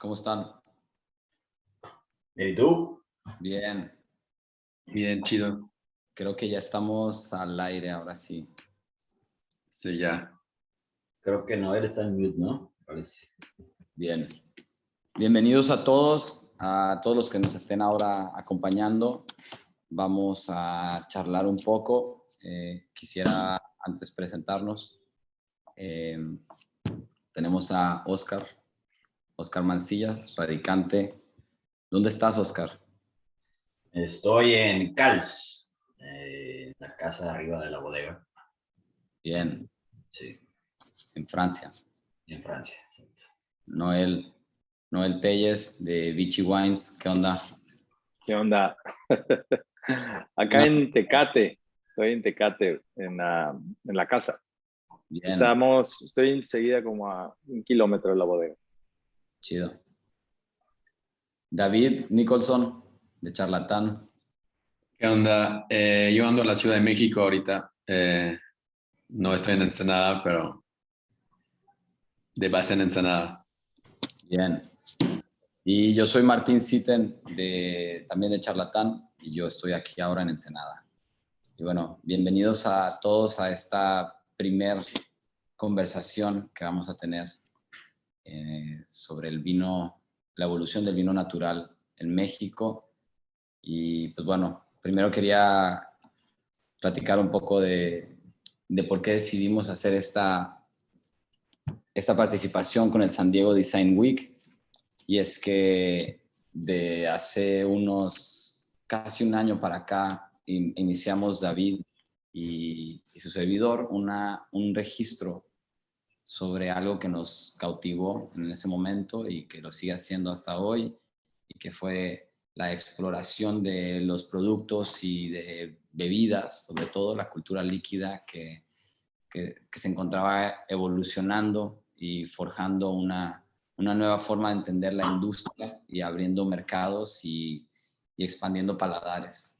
¿Cómo están? ¿Y tú? Bien. Bien, chido. Creo que ya estamos al aire ahora sí. Sí, ya. Creo que Noel está en mute, ¿no? Parece. Bien. Bienvenidos a todos los que nos estén ahora acompañando. Vamos a charlar un poco. Quisiera antes presentarnos. Tenemos a Oscar Mancillas, radicante. ¿Dónde estás, Oscar? Estoy en Cals, en la casa de arriba de la bodega. Bien, Sí, en Francia. en Francia. Exacto. Noel Telles de Vichy Wines. ¿Qué onda? ¿Qué onda? Acá en Tecate, estoy en Tecate, en la casa. Bien, Estoy enseguida como a 1 kilómetro de la bodega. chido. David Nicholson, de Charlatán. ¿Qué onda? Yo ando en la Ciudad de México ahorita. No estoy en Ensenada, pero de base en Ensenada. Bien. Y yo soy Martín Siten, también de Charlatán, y yo estoy aquí ahora en Ensenada. Y bueno, bienvenidos a todos a esta primer conversación que vamos a tener sobre el vino, la evolución del vino natural en México. Y pues bueno, primero quería platicar un poco de por qué decidimos hacer esta participación con el San Diego Design Week. Y es que de hace casi un año para acá iniciamos David y su servidor un registro sobre algo que nos cautivó en ese momento y que lo sigue haciendo hasta hoy, y que fue la exploración de los productos y de bebidas, sobre todo la cultura líquida que se encontraba evolucionando y forjando una nueva forma de entender la industria y abriendo mercados y expandiendo paladares.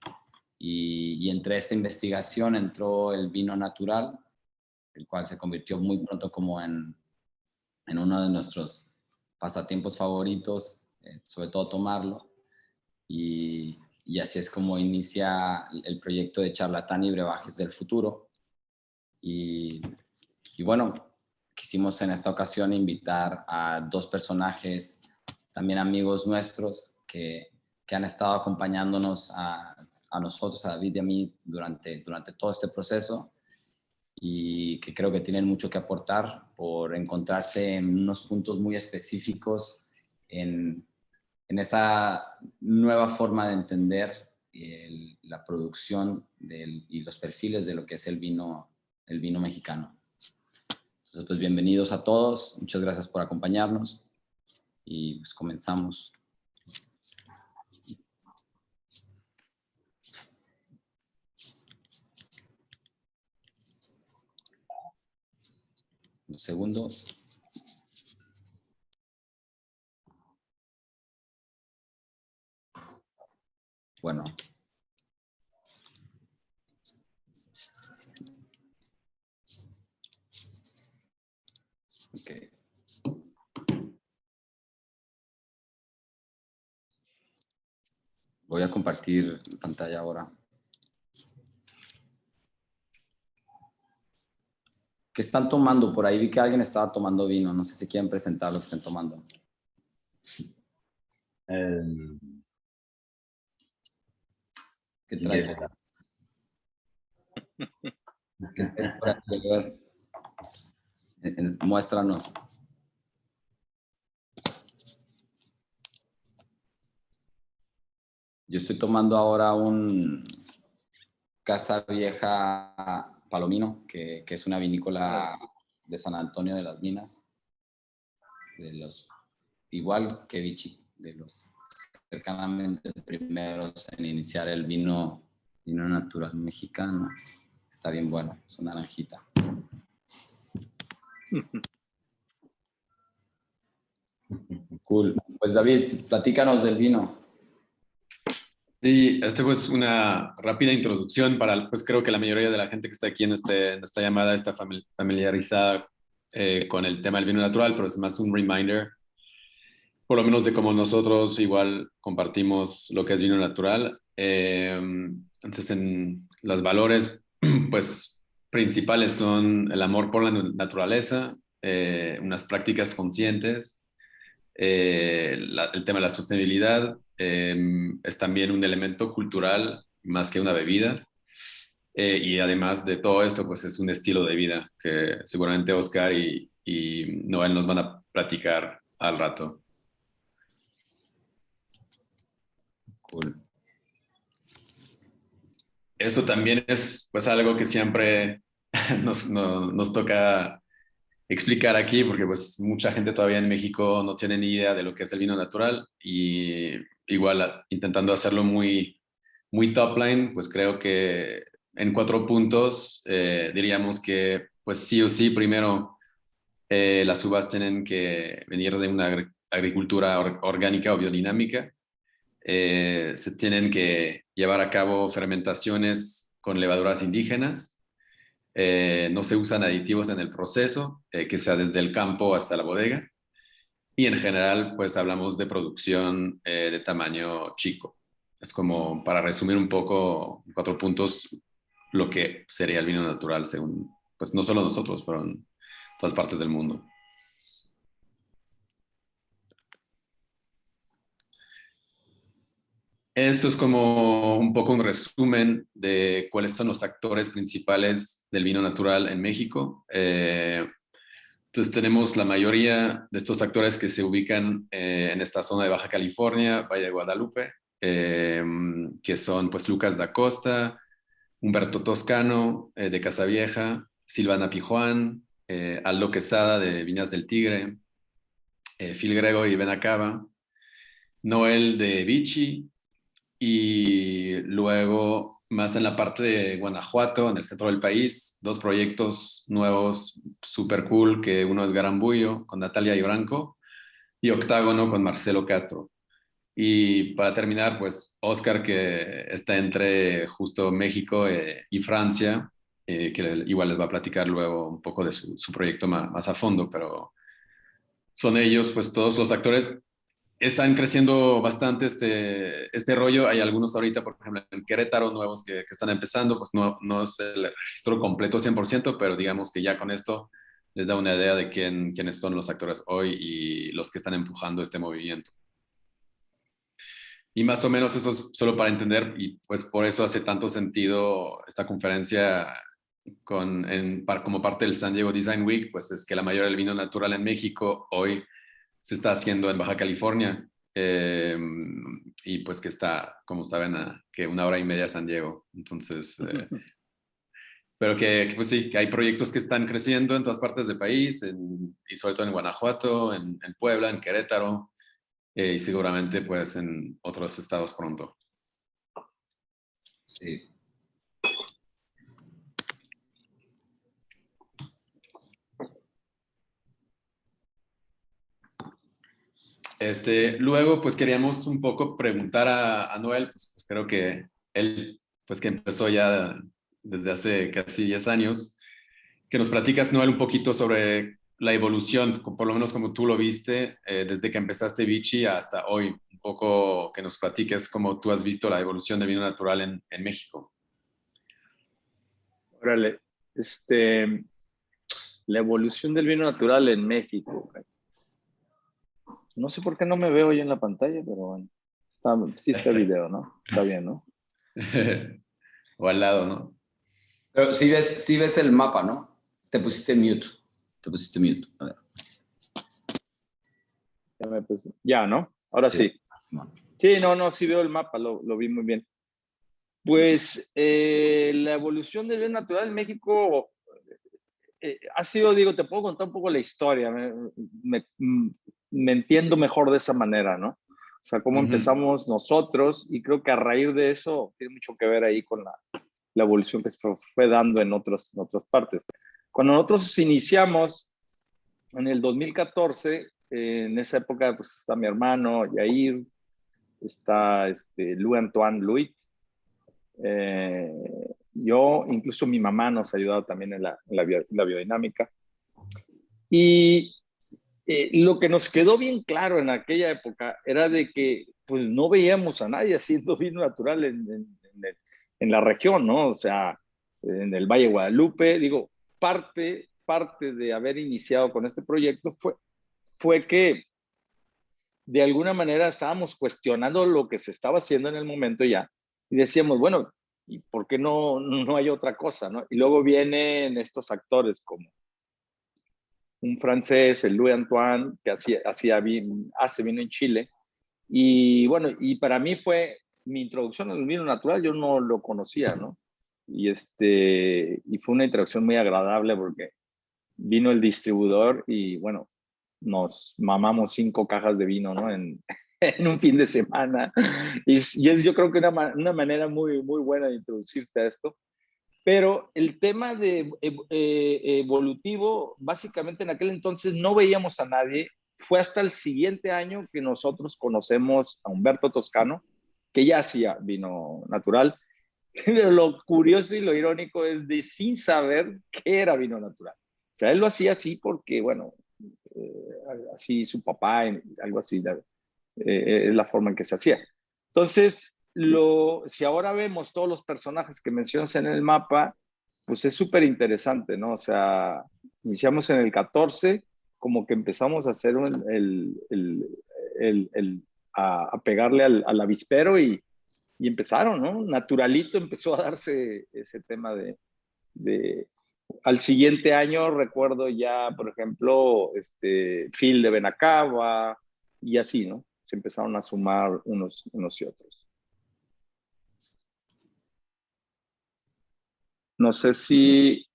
Y entre esta investigación entró el vino natural, el cual se convirtió muy pronto como en uno de nuestros pasatiempos favoritos, sobre todo tomarlo. Y así es como inicia el proyecto de Charlatán y Brebajes del Futuro. Y bueno, quisimos en esta ocasión invitar a 2 personajes, también amigos nuestros, que han estado acompañándonos a nosotros, a David y a mí, durante todo este proceso, y que creo que tienen mucho que aportar por encontrarse en unos puntos muy específicos en esa nueva forma de entender la producción y los perfiles de lo que es el vino mexicano. Entonces, pues bienvenidos a todos, muchas gracias por acompañarnos y pues comenzamos. Un segundo. Bueno. Ok. Voy a compartir pantalla ahora. ¿Qué están tomando? Por ahí vi que alguien estaba tomando vino. No sé si quieren presentar lo que estén tomando. ¿Qué traes? Es por aquí, a ver. Muéstranos. Yo estoy tomando ahora un Casa Vieja Palomino, que es una vinícola de San Antonio de las Minas, igual que Vichy, de los cercanamente primeros en iniciar el vino natural mexicano. Está bien bueno, es una naranjita. Cool. Pues David, platícanos del vino. Sí, pues una rápida introducción para, pues creo que la mayoría de la gente que está aquí en esta llamada está familiarizada con el tema del vino natural, pero es más un reminder. por lo menos de cómo nosotros igual compartimos lo que es vino natural. Entonces, en los valores, pues, principales son el amor por la naturaleza, unas prácticas conscientes, el tema de la sostenibilidad, es también un elemento cultural más que una bebida. Y además de todo esto, pues es un estilo de vida que seguramente Oscar y Noel nos van a platicar al rato. Cool. Eso también es pues algo que siempre nos toca explicar aquí, porque pues mucha gente todavía en México no tiene ni idea de lo que es el vino natural y igual intentando hacerlo muy top line, pues creo que en 4 puntos diríamos que pues sí o sí, primero las uvas tienen que venir de una agricultura orgánica o biodinámica. Se tienen que llevar a cabo fermentaciones con levaduras indígenas. No se usan aditivos en el proceso, que sea desde el campo hasta la bodega. Y en general, pues hablamos de producción de tamaño chico. Es como para resumir un poco, 4 puntos, lo que sería el vino natural según, pues no solo nosotros, pero en todas partes del mundo. Esto es como un poco un resumen de cuáles son los actores principales del vino natural en México. Entonces tenemos la mayoría de estos actores que se ubican en esta zona de Baja California, Valle de Guadalupe, que son pues Lucas da Costa, Humberto Toscano de Casavieja, Silvana Pijuán, Aldo Quesada de Viñas del Tigre, Phil Grego y Benacaba, Noel de Vichy, y luego más en la parte de Guanajuato, en el centro del país, 2 proyectos nuevos super cool, que uno es Garambullo con Natalia Ibranco y Octágono con Marcelo Castro. Y para terminar, pues Oscar, que está entre justo México y Francia, que igual les va a platicar luego un poco de su proyecto más a fondo, pero son ellos, pues todos los actores están creciendo bastante este rollo. Hay algunos ahorita, por ejemplo, en Querétaro, nuevos que están empezando, pues no es el registro completo 100%, pero digamos que ya con esto les da una idea de quiénes son los actores hoy y los que están empujando este movimiento. Y más o menos eso es solo para entender, y pues por eso hace tanto sentido esta conferencia como parte del San Diego Design Week, pues es que la mayoría del vino natural en México hoy se está haciendo en Baja California, y pues que está, como saben, que 1 hora y media San Diego. Entonces, pero que pues sí, que hay proyectos que están creciendo en todas partes del país, y sobre todo en Guanajuato, en Puebla, en Querétaro, y seguramente pues en otros estados pronto. Sí. Luego, pues queríamos un poco preguntar a Noel, pues creo que él, pues que empezó ya desde hace casi 10 años, que nos platicas, Noel, un poquito sobre la evolución, por lo menos como tú lo viste, desde que empezaste Vichy hasta hoy, un poco que nos platiques cómo tú has visto la evolución del vino natural en México. Órale, la evolución del vino natural en México. No sé por qué no me veo hoy en la pantalla, pero bueno, sí está el video, ¿no? Está bien, ¿no? O al lado, ¿no? Pero si ves el mapa, ¿no? Te pusiste mute. Te pusiste mute. A ver. Ya, ¿no? Ahora sí. Sí, no, sí veo el mapa, lo vi muy bien. Pues la evolución del vino natural en México ha sido, digo, te puedo contar un poco la historia. Me entiendo mejor de esa manera, ¿no? O sea, cómo empezamos nosotros, y creo que a raíz de eso tiene mucho que ver ahí con la evolución que se fue dando en otras partes. Cuando nosotros iniciamos en el 2014, en esa época pues está mi hermano Yair, está Louis Antoine Louis, yo, incluso mi mamá nos ha ayudado también en la biodinámica. Y lo que nos quedó bien claro en aquella época era de que pues no veíamos a nadie haciendo vino natural en la región, ¿no? O sea, en el Valle de Guadalupe, digo, parte de haber iniciado con este proyecto fue que de alguna manera estábamos cuestionando lo que se estaba haciendo en el momento ya y decíamos, bueno, ¿y por qué no hay otra cosa, no? Y luego vienen estos actores como un francés, el Louis Antoine, que hace vino en Chile. Y bueno, y para mí fue mi introducción al vino natural, yo no lo conocía, ¿no? Y fue una introducción muy agradable porque vino el distribuidor y bueno, nos mamamos 5 cajas de vino, ¿no? En un fin de semana. Y es yo creo que una manera muy, muy buena de introducirte a esto. Pero el tema de evolutivo, básicamente en aquel entonces no veíamos a nadie. Fue hasta el siguiente año que nosotros conocemos a Humberto Toscano, que ya hacía vino natural. Pero lo curioso y lo irónico es de sin saber qué era vino natural. O sea, él lo hacía así porque, bueno, así su papá, algo así, es la forma en que se hacía. Entonces, si ahora vemos todos los personajes que mencionas en el mapa, pues es súper interesante, ¿no? O sea, iniciamos en el 14, como que empezamos a hacer a pegarle al avispero y empezaron, ¿no? Naturalito empezó a darse ese tema de al siguiente año recuerdo ya, por ejemplo, Phil de Benacaba y así, ¿no? Se empezaron a sumar unos y otros. No sé si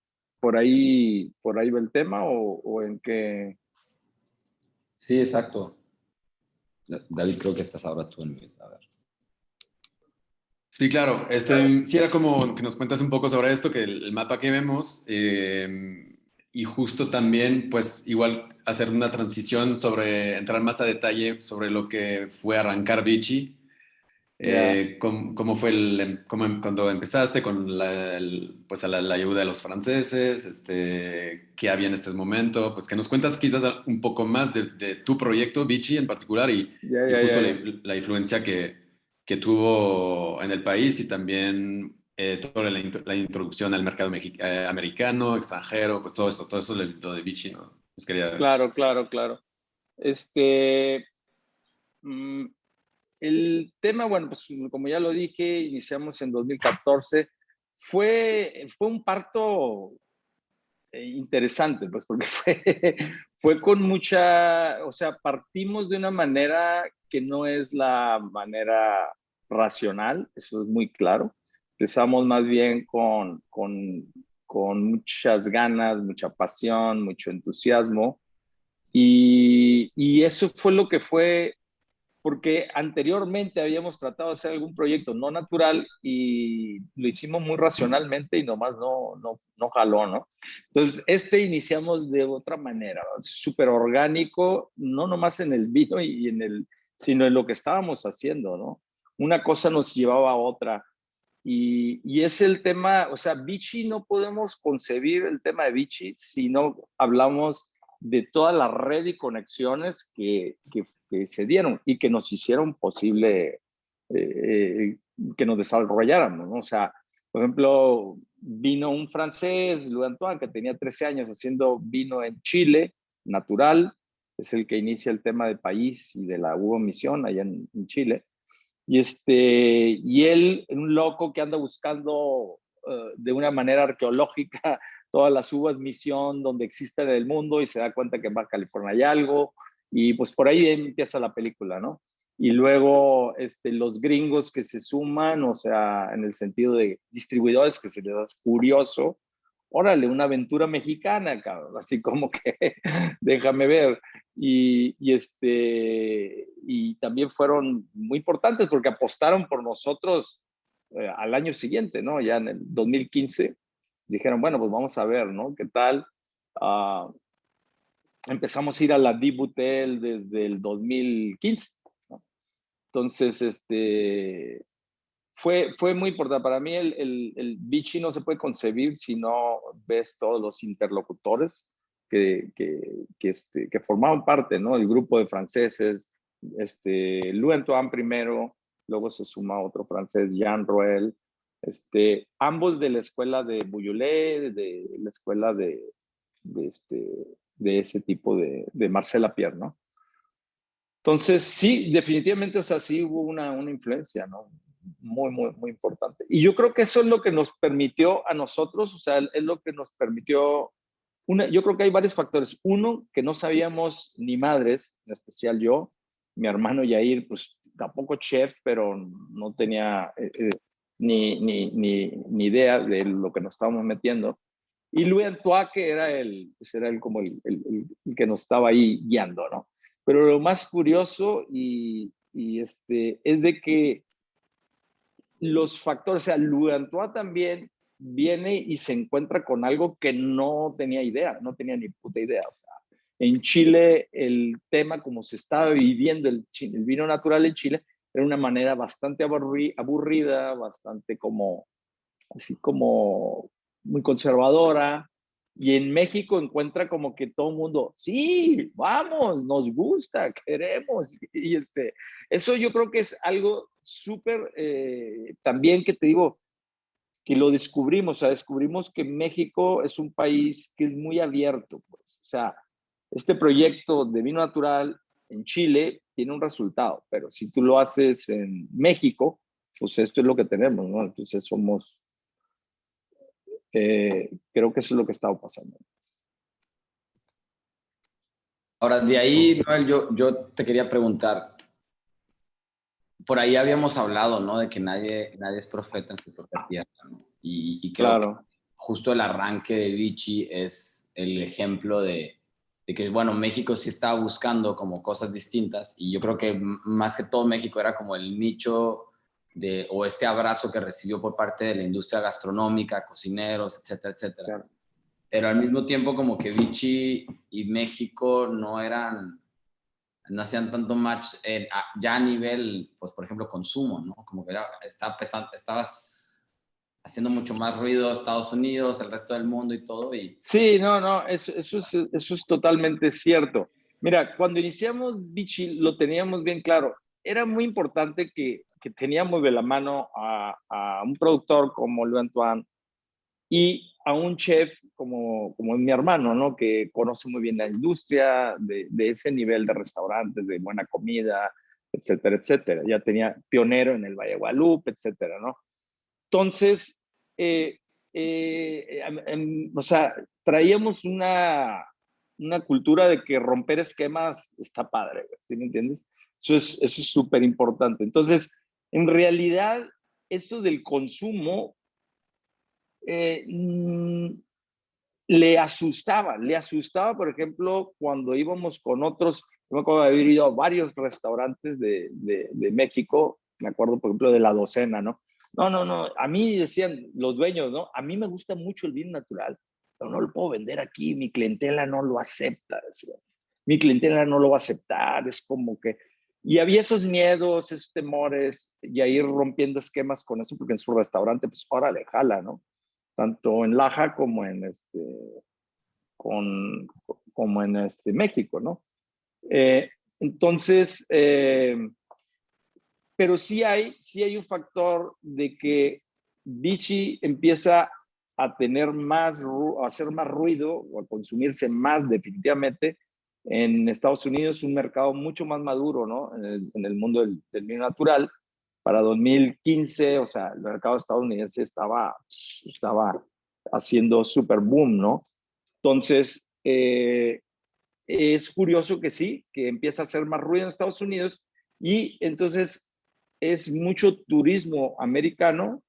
por ahí va el tema o en qué. Sí, exacto. David, creo que estás ahora tú en mute. A ver. Sí, claro. Sí era como que nos cuentas un poco sobre esto, que el mapa que vemos, y justo también, pues igual hacer una transición entrar más a detalle sobre lo que fue arrancar Vichy. Yeah. ¿Cómo fue cuando empezaste con pues la ayuda de los franceses? ¿Qué había en este momento? Pues que nos cuentas quizás un poco más de tu proyecto, Vichy en particular, y justo Yeah. la influencia que tuvo en el país y también toda la introducción al mercado americano, extranjero, pues todo eso lo de Vichy, ¿no? Pues quería... Claro. Este, mm, el tema, bueno, pues como ya lo dije, iniciamos en 2014. Fue un parto interesante, pues porque fue con mucha, o sea, partimos de una manera que no es la manera racional, eso es muy claro. Empezamos más bien con muchas ganas, mucha pasión, mucho entusiasmo. Y eso fue lo que fue porque anteriormente habíamos tratado de hacer algún proyecto no natural y lo hicimos muy racionalmente y nomás no jaló, ¿no? Entonces, iniciamos de otra manera, súper orgánico, no nomás en el vino sino en lo que estábamos haciendo, ¿no? Una cosa nos llevaba a otra. Y es el tema, o sea, Vichy no podemos concebir el tema de Vichy si no hablamos de toda la red y conexiones que se dieron y que nos hicieron posible que nos desarrolláramos, ¿no? O sea, por ejemplo, vino un francés, Louis Antoine, que tenía 13 años haciendo vino en Chile, natural, es el que inicia el tema del país y de la uva misión allá en Chile. Y él, un loco que anda buscando de una manera arqueológica todas las uvas misión donde existen en el mundo y se da cuenta que en Baja California hay algo y pues por ahí empieza la película, ¿no? Y luego los gringos que se suman, o sea, en el sentido de distribuidores que se les da curioso, órale, una aventura mexicana, cabrón, así como que déjame ver. Y también fueron muy importantes porque apostaron por nosotros al año siguiente, ¿no? Ya en el 2015 dijeron, bueno, pues vamos a ver, ¿no? ¿Qué tal? Empezamos a ir a la Dibutel desde el 2015, ¿no? Entonces, fue muy importante. Para mí el Vichy no se puede concebir si no ves todos los interlocutores. que formaban parte, ¿no? El grupo de franceses, Louis Antoine primero, luego se suma otro francés, Jean Roel, ambos de la escuela de Bouillet, de la escuela de ese tipo de Marcel Lapierre, ¿no? Entonces, sí, definitivamente, o sea, sí hubo una influencia, ¿no? Muy, muy, muy importante. Y yo creo que eso es lo que nos permitió a nosotros, o sea, es lo que nos permitió, yo creo que hay varios factores. Uno, que no sabíamos ni madres, en especial yo, mi hermano Yair, pues tampoco chef, pero no tenía ni idea de lo que nos estábamos metiendo. Y Louis Antoine, que era como el que nos estaba ahí guiando, ¿no? Pero lo más curioso es de que los factores, o sea, Louis Antoine también viene y se encuentra con algo que no tenía idea, no tenía ni puta idea. O sea, en Chile el tema como se estaba viviendo el vino natural en Chile era una manera bastante aburrida, bastante así como muy conservadora. Y en México encuentra como que todo el mundo, sí, vamos, nos gusta, queremos. Y eso yo creo que es algo súper, también que te digo, que lo descubrimos, o sea, descubrimos que México es un país que es muy abierto, pues. O sea, este proyecto de vino natural en Chile tiene un resultado, pero si tú lo haces en México, pues esto es lo que tenemos, ¿no? Entonces creo que eso es lo que estaba pasando. Ahora, de ahí, Noel, yo te quería preguntar, por ahí habíamos hablado, ¿no? De que nadie es profeta en su propia tierra, ¿no? Y creo Claro. que justo el arranque de Vichy es el ejemplo de que, bueno, México sí estaba buscando como cosas distintas y yo creo que más que todo México era como el nicho o este abrazo que recibió por parte de la industria gastronómica, cocineros, etcétera, etcétera. Claro. Pero al mismo tiempo como que Vichy y México no hacían tanto match ya a nivel, pues por ejemplo, consumo, ¿no? Como que estabas haciendo mucho más ruido Estados Unidos, el resto del mundo y todo. Sí, no, eso es totalmente cierto. Mira, cuando iniciamos Vichy lo teníamos bien claro. Era muy importante que teníamos de la mano a un productor como Louis Antoine y a un chef como mi hermano, ¿no? Que conoce muy bien la industria de ese nivel de restaurantes, de buena comida, etcétera, etcétera. Ya tenía pionero en el Valle de Guadalupe, etcétera, ¿no? Entonces, o sea, traíamos una cultura de que romper esquemas está padre, ¿sí me entiendes? Eso es súper importante. Entonces, en realidad, eso del consumo le asustaba, por ejemplo, cuando íbamos con otros, yo me acuerdo de haber ido a varios restaurantes de México, me acuerdo, por ejemplo, de La Docena, ¿no? No, a mí decían los dueños, ¿no? A mí me gusta mucho el vino natural, pero no lo puedo vender aquí, mi clientela no lo acepta, decían. Mi clientela no lo va a aceptar, es como que... Y había esos miedos, esos temores, y a ir rompiendo esquemas con eso, porque en su restaurante, pues, órale, jala, ¿no? Tanto en Laja como en como en México, ¿no? Entonces, pero sí hay un factor de que Vichy empieza a tener a hacer más ruido o a consumirse más definitivamente en Estados Unidos, un mercado mucho más maduro, ¿no? En el mundo del vino natural. Para 2015, o sea, el mercado estadounidense estaba haciendo super boom, ¿no? Entonces, es curioso que sí, que empieza a hacer más ruido en Estados Unidos y entonces es mucho turismo americano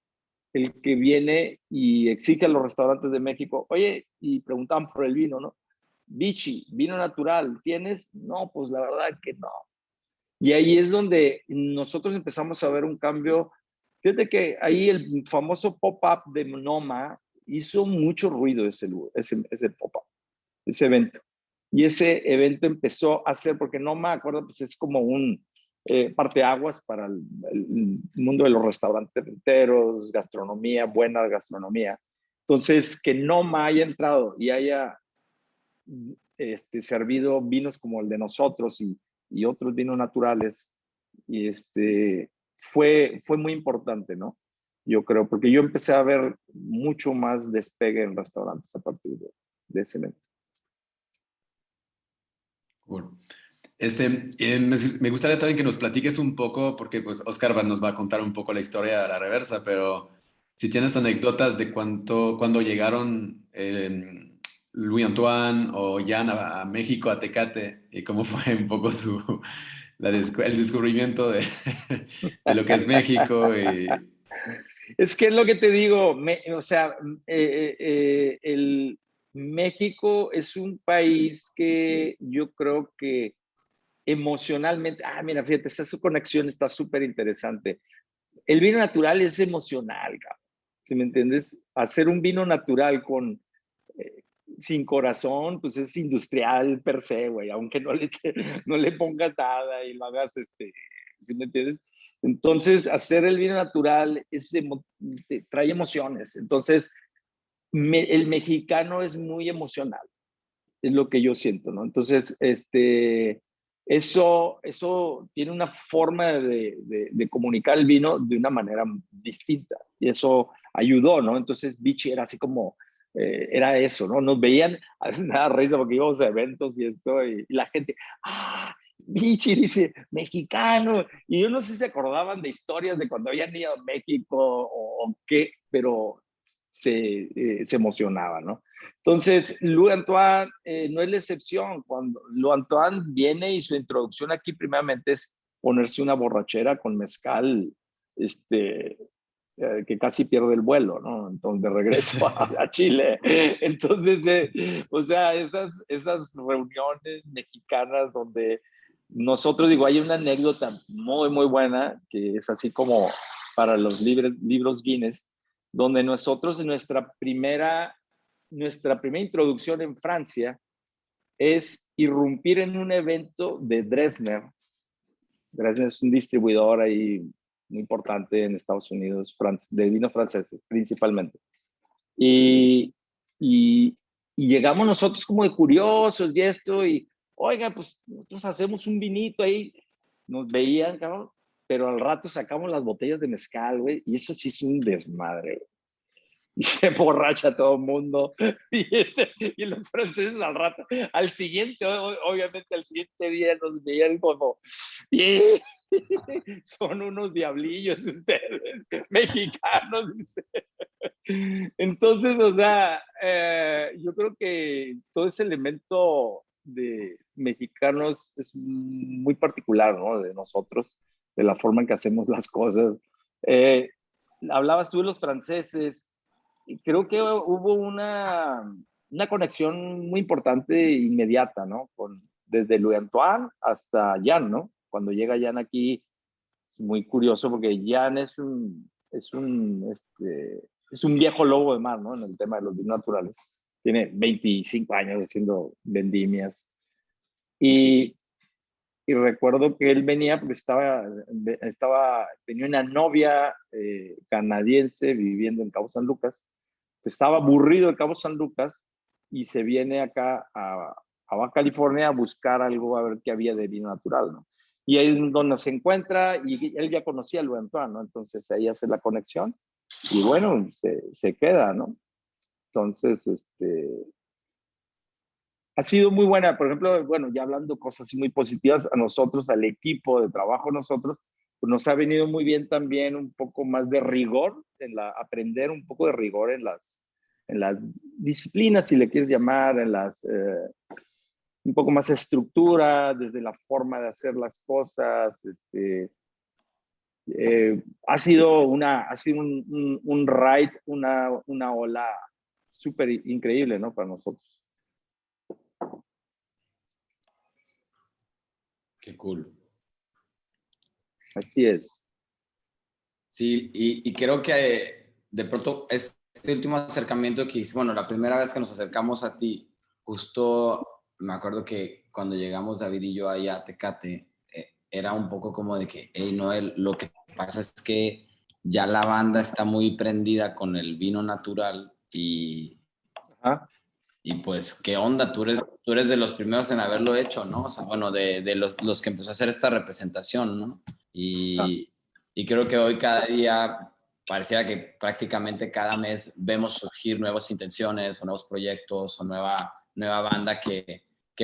el que viene y exige a los restaurantes de México, oye, y preguntaban por el vino, ¿no? Vichy, vino natural, ¿tienes? No, pues la verdad que no. Y ahí es donde nosotros empezamos a ver un cambio. Fíjate que ahí el famoso pop-up de Noma hizo mucho ruido ese pop-up, ese evento. Y ese evento empezó a ser, porque Noma, acuerdo, pues es como un parteaguas para el mundo de los restaurantes enteros, gastronomía, buena gastronomía. Entonces, que Noma haya entrado y haya servido vinos como el de nosotros y otros vinos naturales. Y fue muy importante, ¿no? Yo creo, porque yo empecé a ver mucho más despegue en restaurantes a partir de ese evento. Cool. Me gustaría también que nos platiques un poco, porque pues Oscar nos va a contar un poco la historia a la reversa, pero si tienes anécdotas de cuando llegaron Louis Antoine o Jan a México, a Tecate, y cómo fue un poco el descubrimiento de lo que es México. Es que es lo que te digo, o sea, México es un país que yo creo que emocionalmente, mira, fíjate, esa conexión está súper interesante. El vino natural es emocional, cabrón, ¿sí me entiendes? Hacer un vino natural sin corazón, pues es industrial per se, güey, aunque no le pongas nada y lo hagas, ¿sí me entiendes? Entonces, hacer el vino natural trae emociones. Entonces, el mexicano es muy emocional, es lo que yo siento, ¿no? Entonces, eso tiene una forma de comunicar el vino de una manera distinta y eso ayudó, ¿no? Entonces, Vichy era así como, era eso, ¿no? Nos veían, a veces nada risa porque íbamos a eventos y esto, y la gente, Vichy dice, mexicano, y yo no sé si se acordaban de historias de cuando habían ido a México o qué, pero se emocionaba, ¿no? Entonces, Louis Antoine no es la excepción. Cuando Louis Antoine viene y su introducción aquí primeramente es ponerse una borrachera con mezcal, que casi pierde el vuelo, ¿no? Entonces, de regreso a Chile. Entonces, o sea, esas reuniones mexicanas donde nosotros, digo, hay una anécdota muy, muy buena que es así como para los libros Guinness, donde nosotros en nuestra primera introducción en Francia es irrumpir en un evento de Dresdner. Dresdner es un distribuidor ahí muy importante en Estados Unidos, de vinos franceses principalmente. Y llegamos nosotros como de curiosos y esto, y oiga, pues nosotros hacemos un vinito ahí. Nos veían, cabrón, pero al rato sacamos las botellas de mezcal, güey, y eso sí es un desmadre, güey. Y se borracha todo el mundo. Y los franceses al rato, obviamente al siguiente día nos veían como, son unos diablillos ustedes, mexicanos. Entonces, o sea, yo creo que todo ese elemento de mexicanos es muy particular, ¿no? De nosotros, de la forma en que hacemos las cosas. Hablabas tú de los franceses. Creo que hubo una conexión muy importante e inmediata, ¿no? Desde Louis Antoine hasta Jan, ¿no? Cuando llega Jan aquí, es muy curioso porque Jan es un viejo lobo de mar, ¿no? En el tema de los vinos naturales. Tiene 25 años haciendo vendimias. Y recuerdo que él venía porque tenía una novia canadiense viviendo en Cabo San Lucas. Estaba aburrido de Cabo San Lucas y se viene acá a Baja California a buscar algo, a ver qué había de vino natural, ¿no? Y ahí es donde se encuentra y él ya conocía a Louis Antoine, ¿no? Entonces ahí hace la conexión y bueno, se queda, ¿no? Entonces, ha sido muy buena. Por ejemplo, bueno, ya hablando cosas muy positivas, a nosotros, al equipo de trabajo, nosotros, pues nos ha venido muy bien también un poco más de rigor, aprender un poco de rigor en las disciplinas, si le quieres llamar, un poco más estructura, desde la forma de hacer las cosas. Ha sido un ride, una ola súper increíble, ¿no? Para nosotros. Qué cool. Así es. Sí, y creo que de pronto este último acercamiento que hice, bueno, la primera vez que nos acercamos a ti, justo me acuerdo que cuando llegamos David y yo allá a Tecate, era un poco como de que, hey, Noel, lo que pasa es que ya la banda está muy prendida con el vino natural y y pues, ¿qué onda? Tú eres de los primeros en haberlo hecho, ¿no? O sea, bueno, de los que empezó a hacer esta representación, ¿no? Y creo que hoy cada día pareciera que prácticamente cada mes vemos surgir nuevas intenciones o nuevos proyectos o nueva banda que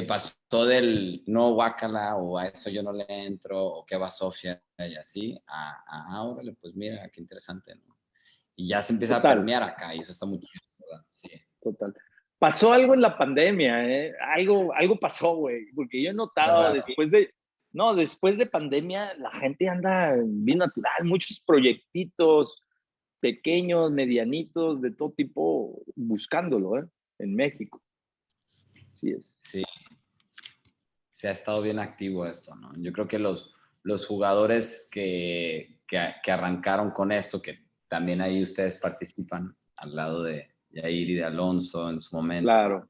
pasó del no guácala o a eso yo no le entro o qué va Sofía y así, órale, pues mira, qué interesante, ¿no? Y ya se empieza a permear acá y eso está muy chido, ¿verdad? Sí. Total. Pasó algo en la pandemia, ¿eh? Algo pasó, güey, porque yo he notado después de pandemia, la gente anda bien natural, muchos proyectitos pequeños, medianitos, de todo tipo, buscándolo, ¿eh? En México. Así es. Sí. Se ha estado bien activo esto, ¿no? Yo creo que los jugadores que arrancaron con esto, que también ahí ustedes participan, al lado de Yair y de Alonso en su momento. Claro.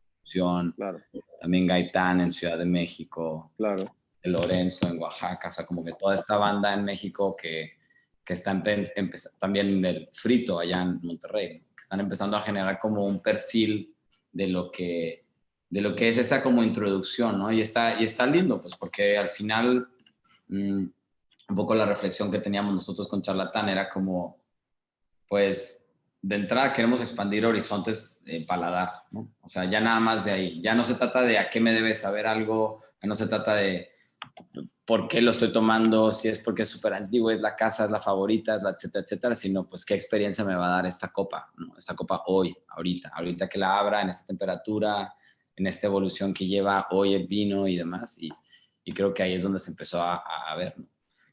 Claro. También Gaitán en Ciudad de México. Claro. Lorenzo en Oaxaca, o sea, como que toda esta banda en México que está también el Frito allá en Monterrey, ¿no? Que están empezando a generar como un perfil de lo que es esa como introducción, ¿no? Y está lindo, pues, porque al final un poco la reflexión que teníamos nosotros con Charlatán era como, pues, de entrada queremos expandir horizontes de paladar, ¿no? O sea, ya nada más de ahí. Ya no se trata de a qué me debe saber algo, ya no se trata de por qué lo estoy tomando, si es porque es súper antiguo, es la casa, es la favorita, es la etcétera, etcétera, sino pues qué experiencia me va a dar esta copa, ¿no? Esta copa hoy, ahorita que la abra, en esta temperatura, en esta evolución que lleva hoy el vino y demás, y creo que ahí es donde se empezó a ver, ¿no?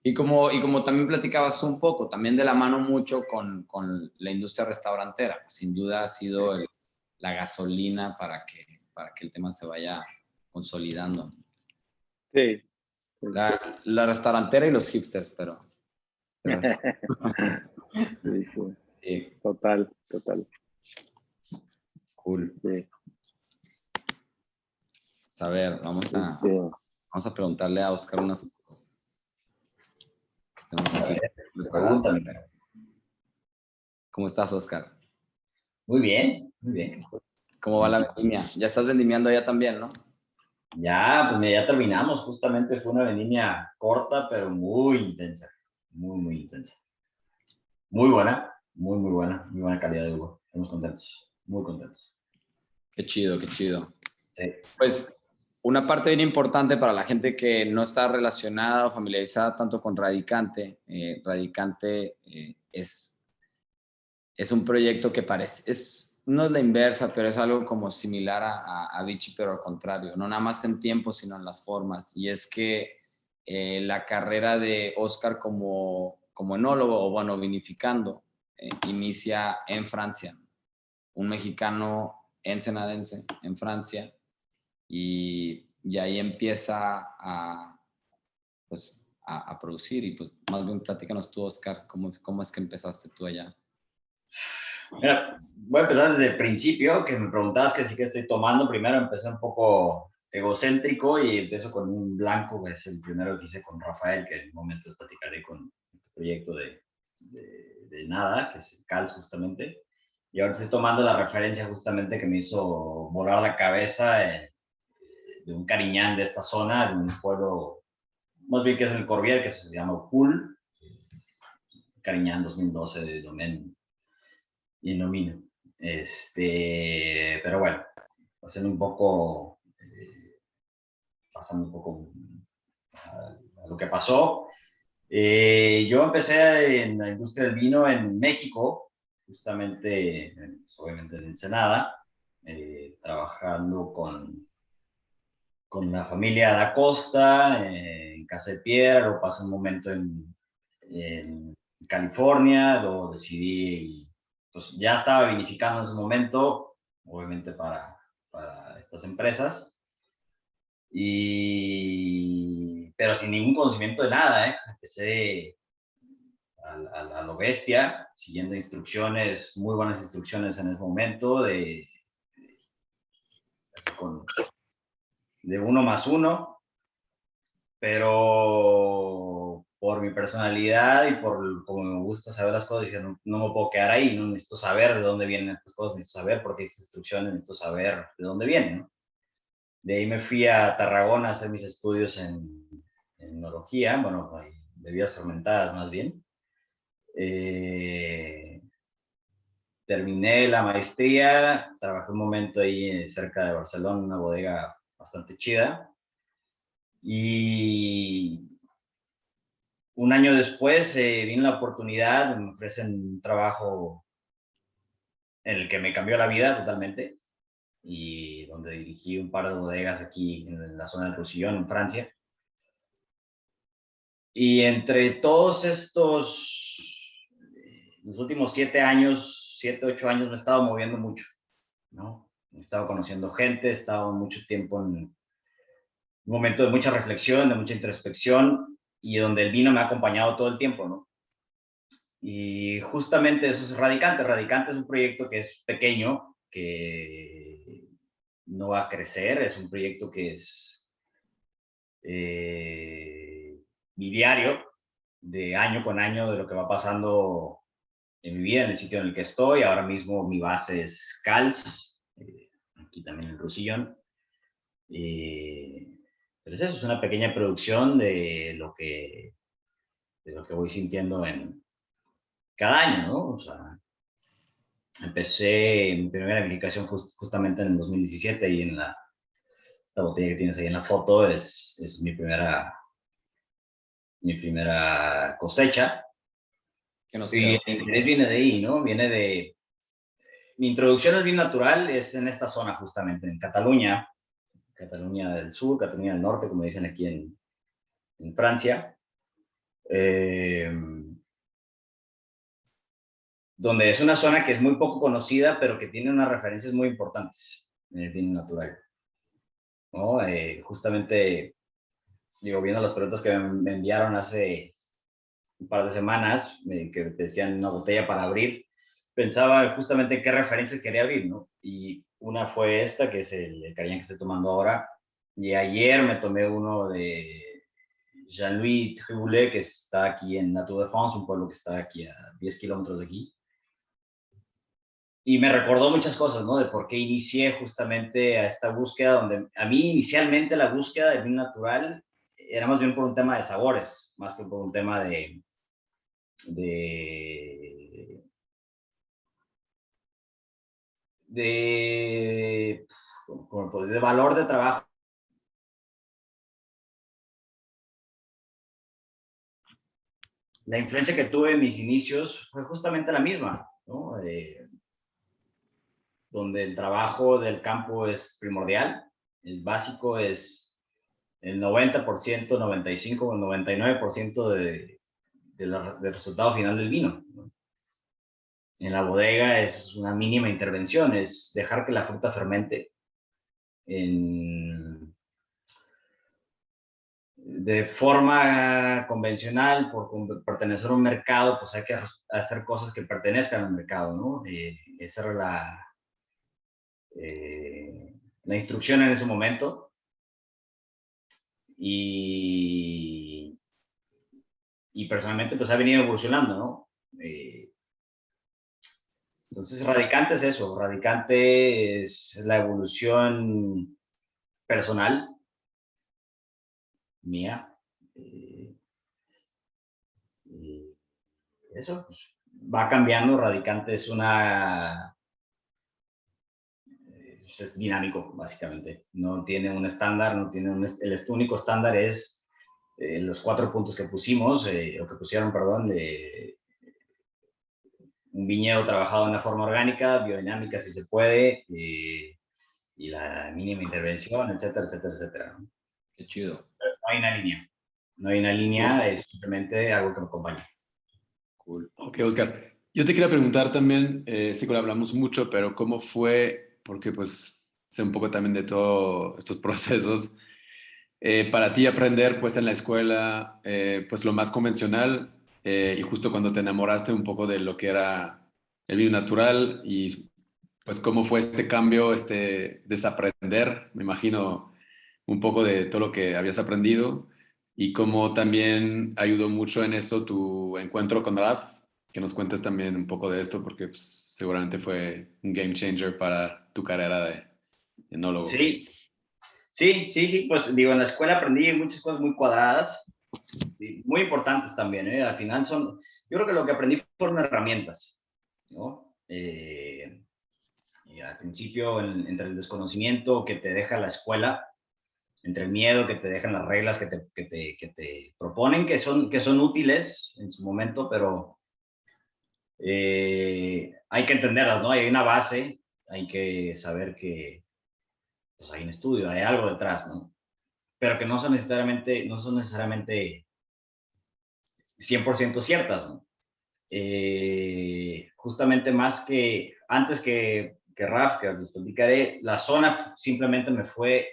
Y como también platicabas tú un poco, también de la mano mucho con la industria restaurantera, pues sin duda ha sido la gasolina para que el tema se vaya consolidando. Sí. La restaurantera y los hipsters, pero sí, sí. Sí. Total. Cool. Sí. A ver, vamos a preguntarle a Oscar unas cosas. Tenemos aquí. Pregúntame. ¿Cómo estás, Oscar? Muy bien, muy bien. ¿Cómo va la vendimia? Ya estás vendimiando ya también, ¿no? Ya, pues ya terminamos. Justamente fue una vendimia corta, pero muy intensa. Muy intensa. Muy buena, muy buena. Muy buena calidad de uva. Estamos contentos, muy contentos. Qué chido, qué chido. Sí. Pues una parte bien importante para la gente que no está relacionada o familiarizada tanto con Radicante. Radicante es un proyecto que no es la inversa, pero es algo como similar a Vichy, pero al contrario, no nada más en tiempo, sino en las formas. Y es que la carrera de Oscar como enólogo, o bueno, vinificando, inicia en Francia. Un mexicano ensenadense en Francia, y ahí empieza a producir. Y pues más bien platícanos tú, Oscar, cómo es que empezaste tú allá. Mira, voy a empezar desde el principio, que me preguntabas que sí que estoy tomando. Primero empecé un poco egocéntrico y empiezo con un blanco, que es el primero que hice con Rafael, que en un momento les platicaré con este proyecto de nada, que es el Cals justamente. Y ahora estoy tomando la referencia justamente que me hizo volar la cabeza de un cariñán de esta zona, de un pueblo, más bien que es en el Corbière, que se llama Pul, Cariñán 2012 de Domaine y Nomino. Pero bueno, pasando un poco a lo que pasó. Yo empecé en la industria del vino en México, justamente, pues, obviamente en Ensenada, trabajando con la familia da Costa, en Casa de Piedra. Luego pasé un momento en California, luego decidí, pues ya estaba vinificando en ese momento, obviamente para estas empresas, pero sin ningún conocimiento de nada, Empecé a lo bestia, siguiendo instrucciones, muy buenas instrucciones en ese momento, de 1 más 1, pero por mi personalidad y por como me gusta saber las cosas, dije, no, no me puedo quedar ahí, no necesito saber de dónde vienen estas cosas, necesito saber por qué hay estas instrucciones, necesito saber de dónde vienen, ¿no? De ahí me fui a Tarragona a hacer mis estudios en enología, bueno, de vías fermentadas más bien. Terminé la maestría, trabajé un momento ahí cerca de Barcelona, en una bodega bastante chida. Y un año después vino la oportunidad, me ofrecen un trabajo en el que me cambió la vida totalmente y donde dirigí un par de bodegas aquí en la zona del Roussillon, en Francia. Y entre todos estos, los últimos 7 años, 7, 8 años, me he estado moviendo mucho, ¿no? He estado conociendo gente, he estado mucho tiempo en un momento de mucha reflexión, de mucha introspección, y donde el vino me ha acompañado todo el tiempo, ¿no? Y justamente eso es Radicante. Radicante es un proyecto que es pequeño, que no va a crecer, es un proyecto que es mi diario de año con año de lo que va pasando en mi vida, en el sitio en el que estoy. Ahora mismo mi base es Cals, aquí también en Roussillon. Pero es eso, es una pequeña producción de lo que voy sintiendo en cada año, ¿no? O sea, empecé mi primera aplicación justamente en el 2017 y en esta botella que tienes ahí en la foto es mi primera cosecha. ¿Qué nos Y quedó? el interés viene de ahí, ¿no? Viene de... Mi introducción al vino natural es en esta zona justamente, en Cataluña, Cataluña del Sur, Cataluña del Norte, como dicen aquí en Francia. Donde es una zona que es muy poco conocida, pero que tiene unas referencias muy importantes en el vino natural, ¿no? Justamente, digo, viendo las preguntas que me enviaron hace un par de semanas, que decían una botella para abrir, pensaba justamente en qué referencias quería abrir, ¿no? Y una fue esta, que es el Carignan que estoy tomando ahora, y ayer me tomé uno de Jean-Louis Triboulet, que está aquí en La Tour de France, un pueblo que está aquí a 10 kilómetros de aquí. Y me recordó muchas cosas, ¿no? De por qué inicié justamente a esta búsqueda, donde a mí inicialmente la búsqueda del vino natural era más bien por un tema de sabores, más que por un tema de valor de trabajo. La influencia que tuve en mis inicios fue justamente la misma, ¿no? Donde el trabajo del campo es primordial, es básico, es el 90%, 95%, 99% del resultado final del vino, ¿no? En la bodega es una mínima intervención, es dejar que la fruta fermente de forma convencional, por pertenecer a un mercado, pues hay que hacer cosas que pertenezcan al mercado, ¿no? Esa era la instrucción en ese momento. Y personalmente pues ha venido evolucionando, ¿no? Entonces Radicante es eso, Radicante es la evolución personal mía. Eso pues, va cambiando. Radicante es es dinámico, básicamente. No tiene un estándar, no tiene el único estándar es los 4 puntos que pusimos, o que pusieron, perdón, de un viñedo trabajado de una forma orgánica, biodinámica si se puede, y la mínima intervención, etcétera, etcétera, etcétera, ¿no? Qué chido. No hay una línea. No hay una línea, es simplemente algo que me acompaña. Cool. Ok, Oscar. Yo te quería preguntar también, sé que lo hablamos mucho, pero ¿cómo fue? Porque pues sé un poco también de todos estos procesos. Para ti aprender pues en la escuela, pues lo más convencional, y justo cuando te enamoraste un poco de lo que era el vino natural y pues cómo fue este cambio, este desaprender, me imagino un poco de todo lo que habías aprendido, y cómo también ayudó mucho en esto tu encuentro con Raf, que nos cuentes también un poco de esto, porque pues, seguramente fue un game changer para tu carrera de enólogo. Sí, pues digo, en la escuela aprendí muchas cosas muy cuadradas, muy importantes también, ¿eh? Al final yo creo que lo que aprendí fueron herramientas, ¿no? Y al principio, entre el desconocimiento que te deja la escuela, entre el miedo que te dejan las reglas que te proponen, que son útiles en su momento, pero hay que entenderlas, ¿no? Hay una base, hay que saber que pues, hay un estudio, hay algo detrás, ¿no? Pero que no son necesariamente 100% ciertas, ¿no? Justamente más que antes que Raf, que les platicaré, la zona simplemente me fue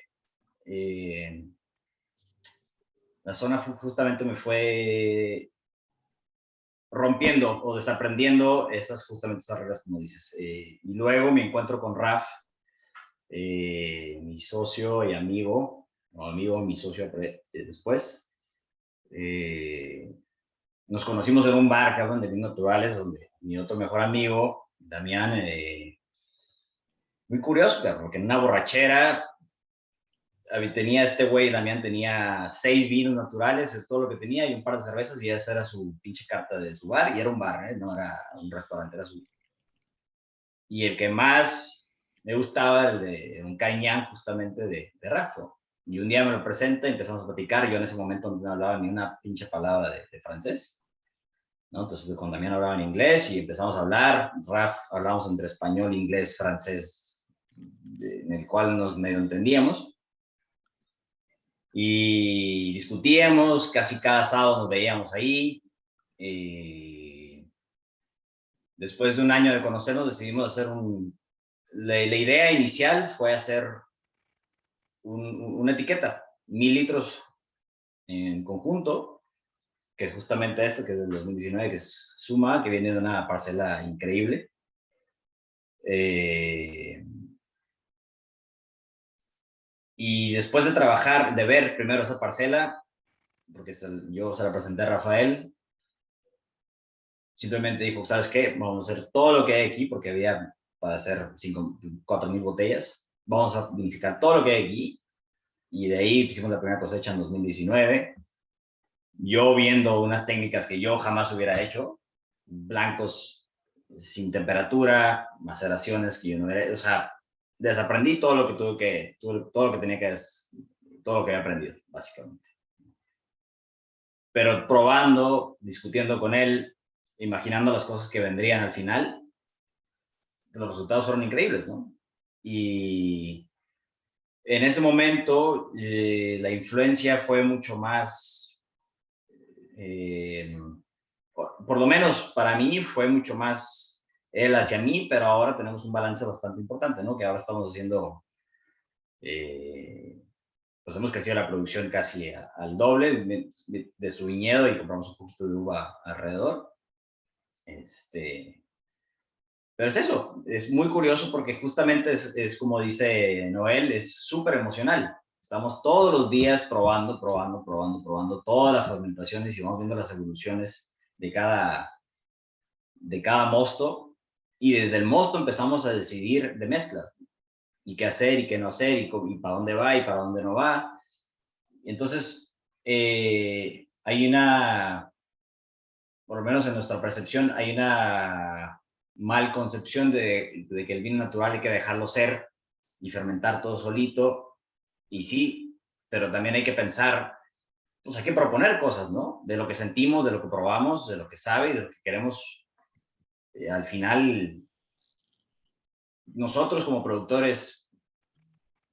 justamente me fue rompiendo o desaprendiendo justamente esas reglas, como dices. Y luego mi encuentro con Raf, mi socio y amigo, mi socio después, nos conocimos en un bar, cabrón, de vinos naturales, donde mi otro mejor amigo, Damián, muy curioso, porque en una borrachera tenía este güey, Damián, tenía 6 vinos naturales, es todo lo que tenía, y un par de cervezas, y esa era su pinche carta de su bar, y era un bar, no era un restaurante, era su... Y el que más me gustaba, el de un Cariñán, justamente de Rafa. Y un día me lo presenta, empezamos a platicar, yo en ese momento no hablaba ni una pinche palabra de francés, ¿no? Entonces con Damián hablaba en inglés, y empezamos a hablar, hablábamos entre español, inglés, francés, en el cual nos medio entendíamos. Y discutíamos, casi cada sábado nos veíamos ahí. Después de un año de conocernos, decidimos hacer la idea inicial fue hacer una etiqueta, 1000 litros en conjunto, que es justamente que es del 2019, que es Suma, que viene de una parcela increíble. Y después de trabajar, de ver primero esa parcela, porque yo se la presenté a Rafael, simplemente dijo, ¿sabes qué? Vamos a hacer todo lo que hay aquí, porque había para hacer 4,000 botellas. Vamos a vinificar todo lo que hay aquí. Y de ahí hicimos la primera cosecha en 2019. Yo viendo unas técnicas que yo jamás hubiera hecho, blancos sin temperatura, maceraciones que yo no era, o sea, desaprendí todo lo que todo lo que tenía que, todo lo que había aprendido, básicamente. Pero probando, discutiendo con él, imaginando las cosas que vendrían al final, los resultados fueron increíbles, ¿no? Y en ese momento la influencia fue mucho más, por lo menos para mí fue mucho más él hacia mí, pero ahora tenemos un balance bastante importante, ¿no? Que ahora estamos haciendo, pues hemos crecido la producción casi al doble de su viñedo, y compramos un poquito de uva alrededor. Pero es eso, es muy curioso porque justamente es como dice Noel, es súper emocional. Estamos todos los días probando todas las fermentaciones, y vamos viendo las evoluciones de cada mosto, y desde el mosto empezamos a decidir de mezclas, y qué hacer y qué no hacer, y para dónde va y para dónde no va. Entonces, hay por lo menos en nuestra percepción, hay una mal concepción de que el vino natural hay que dejarlo ser y fermentar todo solito. Y sí, pero también hay que pensar, pues hay que proponer cosas, ¿no? De lo que sentimos, de lo que probamos, de lo que sabe y de lo que queremos. Al final, nosotros como productores,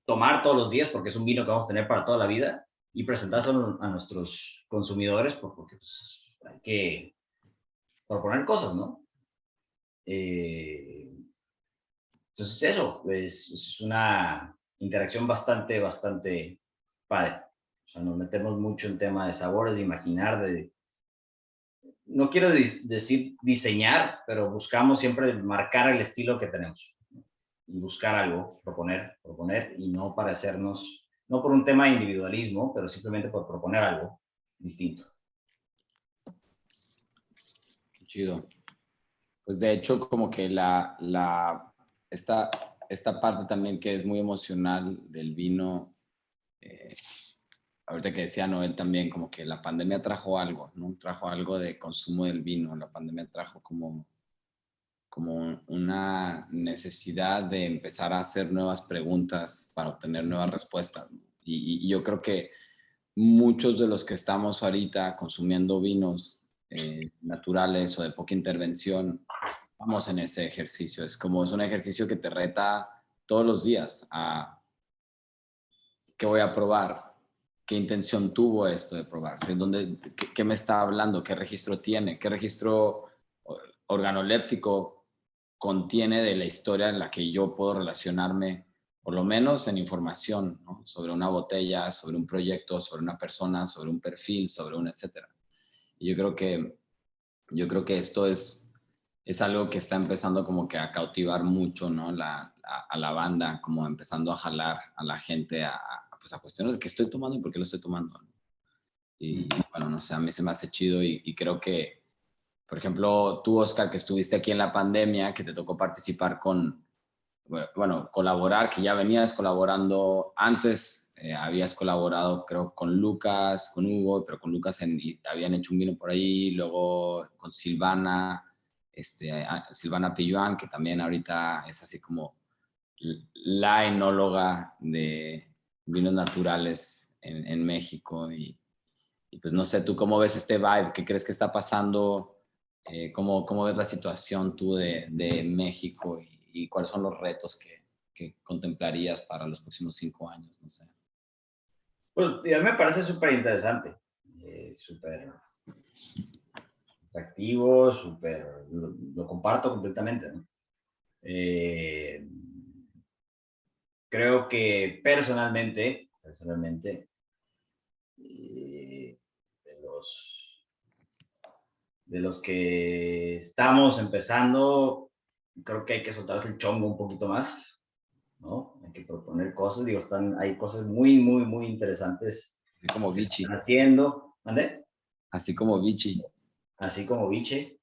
tomar todos los días, porque es un vino que vamos a tener para toda la vida, y presentárselo a nuestros consumidores, porque pues, hay que proponer cosas, ¿no? Entonces eso, es una interacción bastante padre. O sea, nos metemos mucho en tema de sabores, de imaginar, no quiero decir diseñar, pero buscamos siempre marcar el estilo que tenemos y buscar algo, proponer, y no parecernos, no por un tema de individualismo, pero simplemente por proponer algo distinto. Qué chido. Pues de hecho, como que esta parte también que es muy emocional del vino, ahorita que decía Noel también, como que la pandemia trajo algo, ¿no? Trajo algo de consumo del vino. La pandemia trajo como una necesidad de empezar a hacer nuevas preguntas para obtener nuevas respuestas, ¿no? Y yo creo que muchos de los que estamos ahorita consumiendo vinos naturales o de poca intervención, vamos en ese ejercicio. Es un ejercicio que te reta todos los días a qué voy a probar, qué intención tuvo esto de probarse, qué me está hablando, qué registro tiene, qué registro organoléptico contiene de la historia en la que yo puedo relacionarme, por lo menos en información, ¿no? Sobre una botella, sobre un proyecto, sobre una persona, sobre un perfil, sobre un etcétera. Y yo creo que esto es algo que está empezando como que a cautivar mucho, ¿no? A la banda, como empezando a jalar a la gente pues a cuestiones de qué estoy tomando y por qué lo estoy tomando, ¿no? Y bueno, no sé, a mí se me hace chido y creo que, por ejemplo, tú, Oscar, que estuviste aquí en la pandemia, que te tocó participar colaborar, que ya venías colaborando antes, habías colaborado creo con Lucas, con Hugo, pero con Lucas habían hecho un vino por ahí, luego con Silvana, Silvana Pilluan, que también ahorita es así como la enóloga de vinos naturales en México y pues no sé, ¿tú cómo ves este vibe? ¿Qué crees que está pasando? ¿Cómo ves la situación tú de México y cuáles son los retos que contemplarías para los próximos 5 años? No sé. Pues a mí me parece súper interesante, súper activo, lo comparto completamente, ¿no? Creo que personalmente, de los que estamos empezando, creo que hay que soltarse el chongo un poquito más, ¿no? Hay que proponer cosas, digo, hay cosas muy, muy, muy interesantes. Así como Vichy. Haciendo, ¿vale? Así como Vichy. Así como Vichy.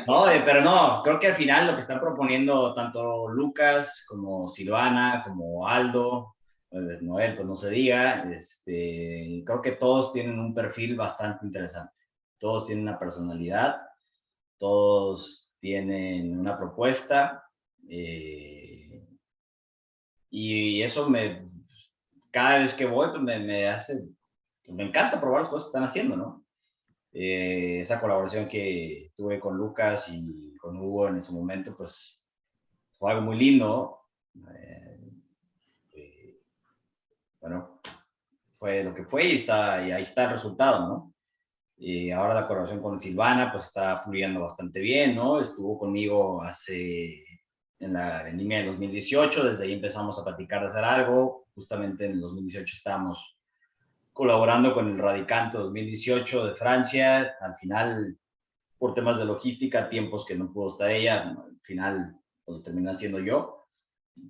No, pero no, creo que al final lo que están proponiendo tanto Lucas como Silvana, como Aldo, Noel, pues no se diga, creo que todos tienen un perfil bastante interesante. Todos tienen una personalidad, todos tienen una propuesta, y eso cada vez que voy, pues me encanta probar las cosas que están haciendo, ¿no? Esa colaboración que tuve con Lucas y con Hugo en ese momento, pues fue algo muy lindo. Bueno, fue lo que fue y ahí está el resultado, ¿no? Ahora la colaboración con Silvana, pues está fluyendo bastante bien, ¿no? Estuvo conmigo en la vendimia del 2018, desde ahí empezamos a platicar de hacer algo. Justamente en el 2018 estábamos colaborando con el Radicante 2018 de Francia. Al final, por temas de logística, tiempos que no pudo estar ella, al final pues, lo terminé haciendo yo.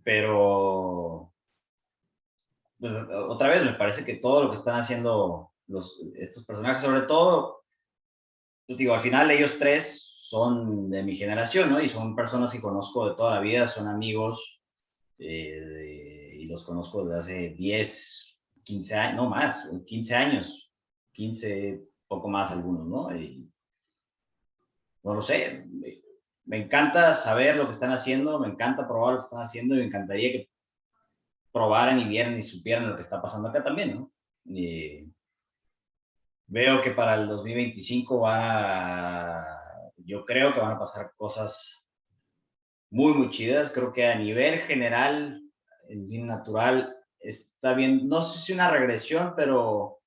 Pero otra vez me parece que todo lo que están haciendo estos personajes, sobre todo, pues, digo, al final ellos tres son de mi generación, ¿no? Y son personas que conozco de toda la vida, son amigos, y los conozco desde hace 10, 15 años, no más, 15 años, 15, poco más algunos, ¿no? Y, no lo sé, me encanta saber lo que están haciendo, me encanta probar lo que están haciendo y me encantaría que probaran y vieran y supieran lo que está pasando acá también, ¿no? Veo que para el 2025 yo creo que van a pasar cosas muy, muy chidas. Creo que a nivel general, el vino natural está bien, no sé si una regresión, pero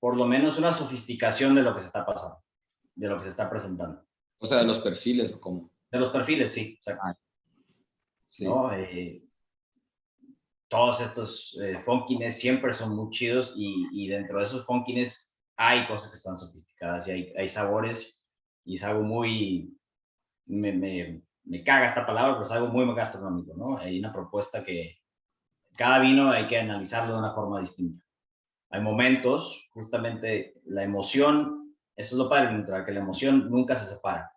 por lo menos una sofisticación de lo que se está pasando, de lo que se está presentando. O sea, de los perfiles o cómo. De los perfiles, sí, exacto. Sí. ¿No? Todos estos funkines siempre son muy chidos y dentro de esos funkines hay cosas que están sofisticadas y hay sabores y es algo muy, me caga esta palabra, pero es algo muy gastronómico, ¿no? Hay una propuesta que cada vino hay que analizarlo de una forma distinta. Hay momentos, justamente la emoción, eso es lo padre del natural, que la emoción nunca se separa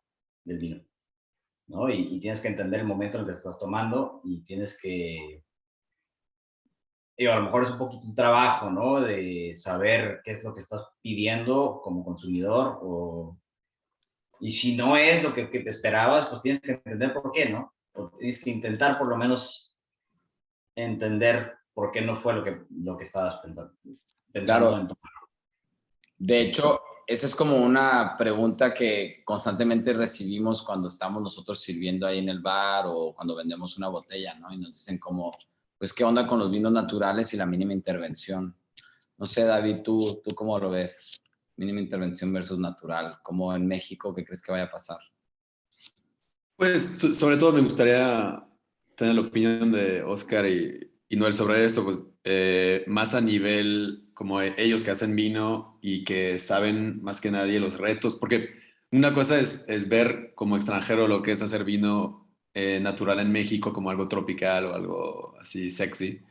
del vino, ¿no? Y tienes que entender el momento en el que estás tomando y tienes que, a lo mejor es un poquito un trabajo, ¿no? De saber qué es lo que estás pidiendo como consumidor y si no es lo que te esperabas, pues tienes que entender por qué, ¿no? O tienes que intentar por lo menos entender por qué no fue lo que estabas pensando Claro. en tomar. De hecho, esa es como una pregunta que constantemente recibimos cuando estamos nosotros sirviendo ahí en el bar o cuando vendemos una botella, ¿no? Y nos dicen como, pues, ¿qué onda con los vinos naturales y la mínima intervención? No sé, David, ¿tú cómo lo ves? Mínima intervención versus natural. ¿Cómo en México, qué crees que vaya a pasar? Pues sobre todo me gustaría tener la opinión de Oscar y Noel sobre esto, pues más a nivel como ellos que hacen vino y que saben más que nadie los retos, porque una cosa es ver como extranjero lo que es hacer vino natural en México como algo tropical o algo así sexy,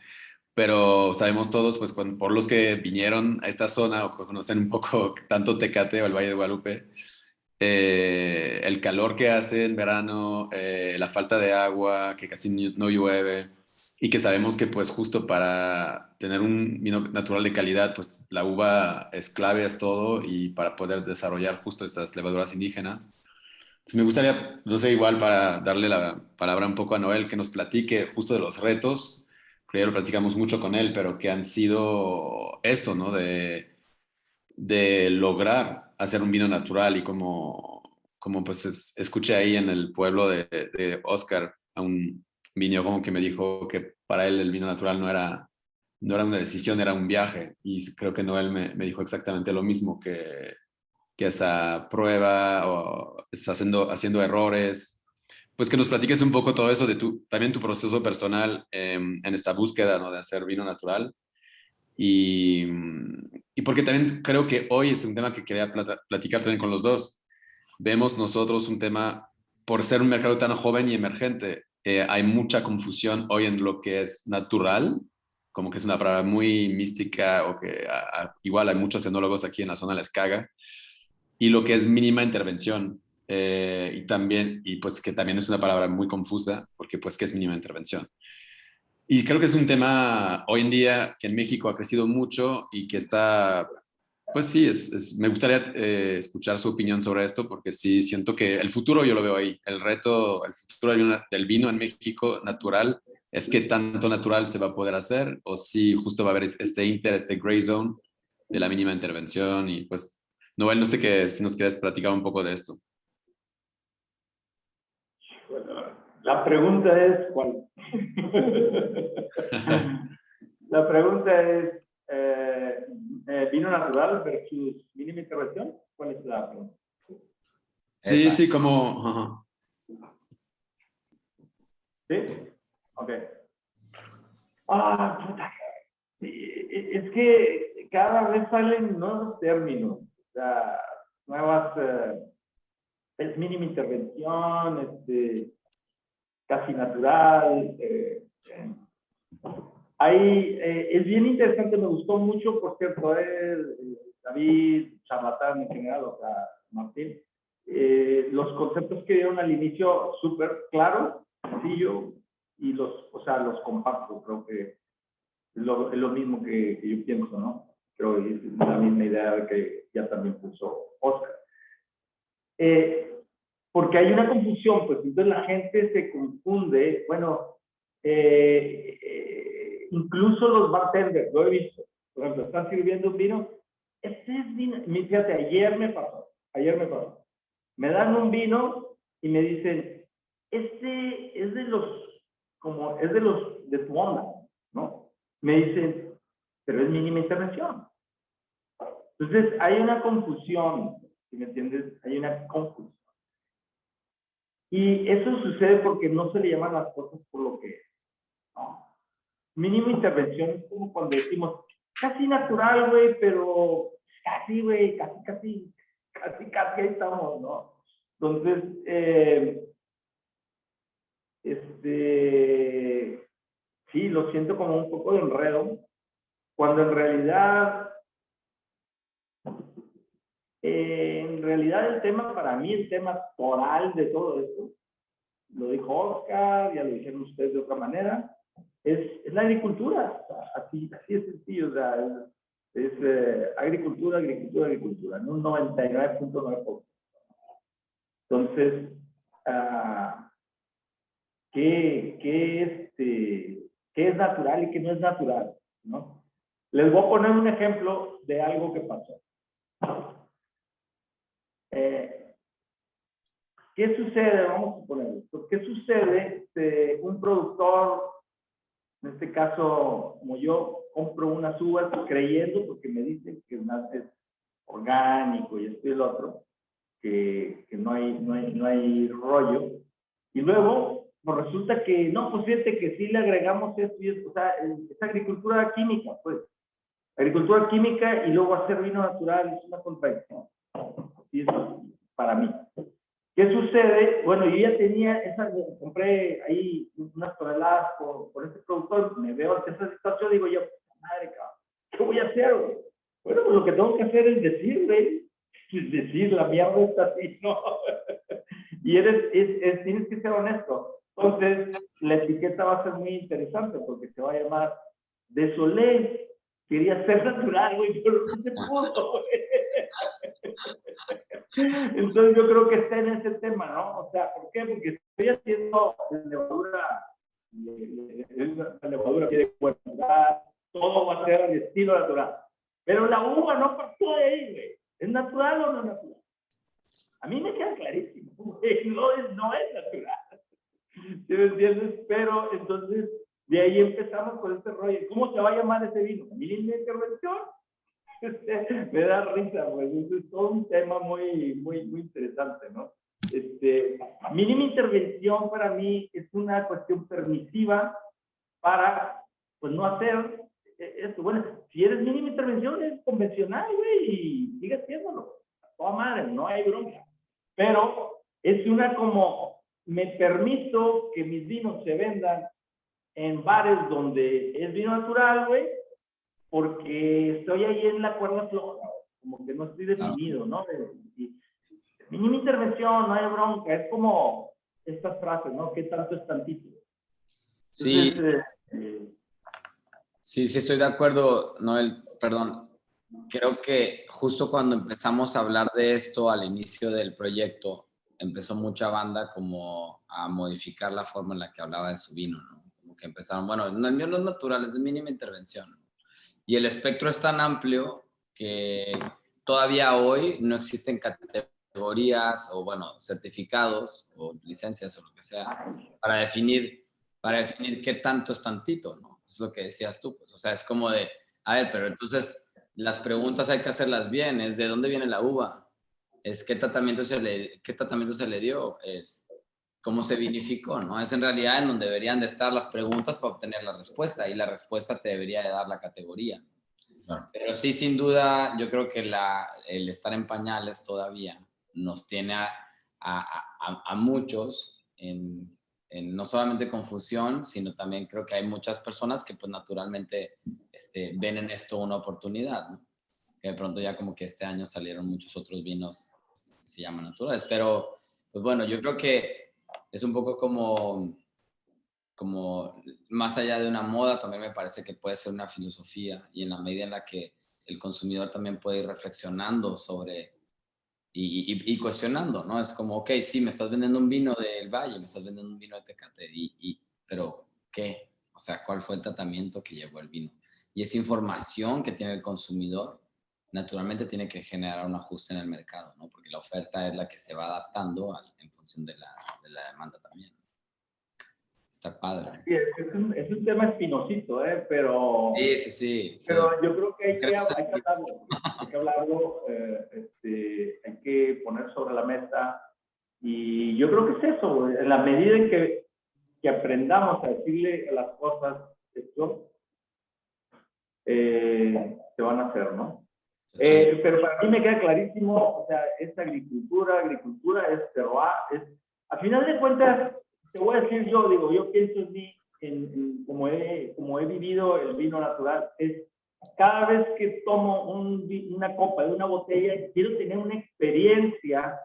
pero sabemos todos, pues por los que vinieron a esta zona o que conocen un poco tanto Tecate o el Valle de Guadalupe, el calor que hace en verano, la falta de agua, que casi no llueve, y que sabemos que pues justo para tener un vino natural de calidad, pues la uva es clave, es todo, y para poder desarrollar justo estas levaduras indígenas. Pues me gustaría, no sé, igual para darle la palabra un poco a Noel, que nos platique justo de los retos, que ya lo platicamos mucho con él, pero que han sido eso, ¿no? De lograr hacer un vino natural y como pues escuché ahí en el pueblo de Oscar a un viñólogo que me dijo que para él el vino natural no era una decisión, era un viaje. Y creo que Noel me dijo exactamente lo mismo, que esa prueba o estás haciendo errores. Pues que nos platiques un poco todo eso de también tu proceso personal en esta búsqueda, ¿no? De hacer vino natural y, y porque también creo que hoy es un tema que quería platicar también con los dos. Vemos nosotros un tema, por ser un mercado tan joven y emergente, hay mucha confusión hoy en lo que es natural, como que es una palabra muy mística o que igual hay muchos enólogos aquí en la zona les caga, y lo que es mínima intervención. Y pues que también es una palabra muy confusa, porque pues, ¿qué es mínima intervención? Y creo que es un tema hoy en día que en México ha crecido mucho y que está, pues sí, me gustaría escuchar su opinión sobre esto porque sí, siento que el futuro yo lo veo ahí. El futuro del vino en México natural es que tanto natural se va a poder hacer o si justo va a haber este gray zone de la mínima intervención y pues, Noel, no sé si nos quieres platicar un poco de esto. Bueno, la pregunta es ¿cuál? La pregunta es ¿vino natural versus mínima intervención? ¿Cuál es la pregunta? Sí, Esa. sí, como... ¿Sí? Ok. Puta. Es que cada vez salen nuevos términos, o sea, nuevas, es mínima intervención, casi natural. Es bien interesante, me gustó mucho, por cierto, David, Charlatán en general, o sea, Martín, los conceptos que dieron al inicio súper claros, sencillo, y los comparto, creo que es lo mismo que yo pienso, ¿no? Creo que es la misma idea que ya también puso Oscar. Porque hay una confusión, pues entonces la gente se confunde, bueno, incluso los bartenders, lo he visto, por ejemplo, están sirviendo un vino, este es vino, fíjate, ayer me pasó, me dan un vino y me dicen, este es de de tu onda, ¿no? Me dicen, pero es mínima intervención. Entonces, hay una confusión, ¿sí me entiendes? Hay una confusión. Y eso sucede porque no se le llaman las cosas por lo que es, ¿no? Mínima intervención es como cuando decimos, casi natural, güey, pero casi, güey, casi ahí estamos, ¿no? Entonces, sí, lo siento como un poco de enredo, cuando en realidad el tema para mí, el tema toral de todo esto, lo dijo Oscar, ya lo dijeron ustedes de otra manera, es la agricultura. Así es sencillo, o sea, es agricultura, agricultura, agricultura, en un 99.9%. Entonces, ¿qué es natural y qué no es natural? ¿No? Les voy a poner un ejemplo de algo que pasó. ¿Qué sucede? Vamos a suponer esto. ¿Qué sucede si un productor, en este caso como yo, compro unas uvas creyendo, porque me dicen que es orgánico y esto y el otro, que no hay rollo, y luego pues resulta que no, pues fíjate que sí le agregamos esto y esto, o sea, es agricultura química, pues, agricultura química y luego hacer vino natural es una contradicción. Y eso para mí. ¿Qué sucede? Bueno, yo ya tenía compré ahí unas toneladas por este productor, me veo ante esa situación, digo yo, madre cabrón, ¿qué voy a hacer, güey? Bueno, pues lo que tengo que hacer es decir, güey, es decir, la mierda está así, ¿no? Y tienes que ser honesto. Entonces, la etiqueta va a ser muy interesante porque se va a llamar de Solé. Quería ser natural, güey, pero no se pudo, güey. Entonces yo creo que está en ese tema, ¿no? O sea, ¿por qué? Porque estoy haciendo la levadura quiere natural, todo va a ser al estilo natural. Pero la uva no partió de ahí, güey. ¿Es natural o no es natural? A mí me queda clarísimo, güey. No es natural. ¿Sí me entiendes? Pero entonces, de ahí empezamos con este rollo. ¿Cómo se va a llamar ese vino? ¿Mínima intervención? Me da risa, pues. Es todo un tema muy, muy, muy interesante, ¿no? Mínima intervención para mí es una cuestión permisiva para, pues, no hacer esto. Bueno, si eres mínima intervención, es convencional, güey, y sigue haciéndolo. A toda madre, no hay bronca. Pero es una como, me permito que mis vinos se vendan en bares donde es vino natural, güey, porque estoy ahí en la cuerda floja, como que no estoy definido, ¿no? Mínima intervención, no hay bronca, es como estas frases, ¿no? ¿Qué tanto es tantito? Sí, sí, estoy de acuerdo, Noel, perdón. Creo que justo cuando empezamos a hablar de esto al inicio del proyecto, empezó mucha banda como a modificar la forma en la que hablaba de su vino, ¿no? Como que empezaron, bueno, el mío no es natural, es de mínima intervención. Y el espectro es tan amplio que todavía hoy no existen categorías o, bueno, certificados o licencias o lo que sea para definir qué tanto es tantito, ¿no? Es lo que decías tú, pues. O sea, es como de, a ver, pero entonces las preguntas hay que hacerlas bien. Es de dónde viene la uva, es qué tratamiento se le dio, es cómo se vinificó, ¿no? Es en realidad en donde deberían de estar las preguntas para obtener la respuesta, y la respuesta te debería de dar la categoría. Claro. Pero sí, sin duda, yo creo que el estar en pañales todavía nos tiene a muchos no solamente confusión, sino también creo que hay muchas personas que pues naturalmente ven en esto una oportunidad, ¿no? Que de pronto ya como que este año salieron muchos otros vinos que se llaman naturales, pero pues bueno, yo creo que es un poco como más allá de una moda, también me parece que puede ser una filosofía, y en la medida en la que el consumidor también puede ir reflexionando sobre y cuestionando, ¿no? Es como, ok, sí, me estás vendiendo un vino del Valle, me estás vendiendo un vino de Tecate, pero ¿qué? O sea, ¿cuál fue el tratamiento que llevó el vino? Y esa información que tiene el consumidor, naturalmente tiene que generar un ajuste en el mercado, ¿no? Porque la oferta es la que se va adaptando en función de la demanda también. Está padre. Sí, es un tema espinosito, pero... Sí. Pero yo creo que hay que hablarlo, hay que poner sobre la mesa, y yo creo que es eso, en la medida en que aprendamos a decirle a las cosas esto, se van a hacer, ¿no? Sí. Pero para mí me queda clarísimo, o sea, es agricultura es terroir, al final de cuentas, te voy a decir yo pienso en mí, como he vivido el vino natural, es cada vez que tomo una copa de una botella, quiero tener una experiencia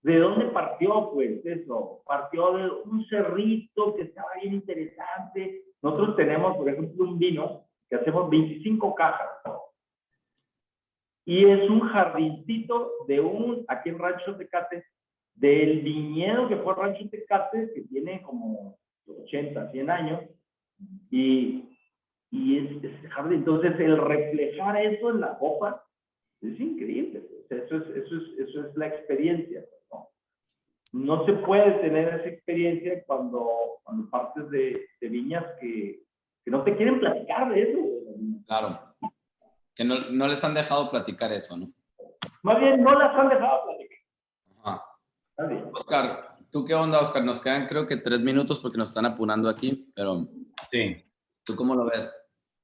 de dónde partió, pues eso, partió de un cerrito que estaba bien interesante. Nosotros tenemos, por ejemplo, un vino que hacemos 25 cajas, y es un jardincito aquí en Rancho Tecate, del viñedo que fue Rancho Tecate, que tiene como 80, 100 años, y es jardín. Entonces, el reflejar eso en la copa es increíble. Eso es la experiencia, ¿no? No se puede tener esa experiencia cuando partes de viñas que no te quieren platicar de eso. Claro. Que no les han dejado platicar eso, ¿no? Más bien, no las han dejado platicar. Ajá. Está bien. Oscar, ¿tú qué onda, Oscar? Nos quedan creo que 3 minutos porque nos están apurando aquí, pero Sí. ¿tú cómo lo ves?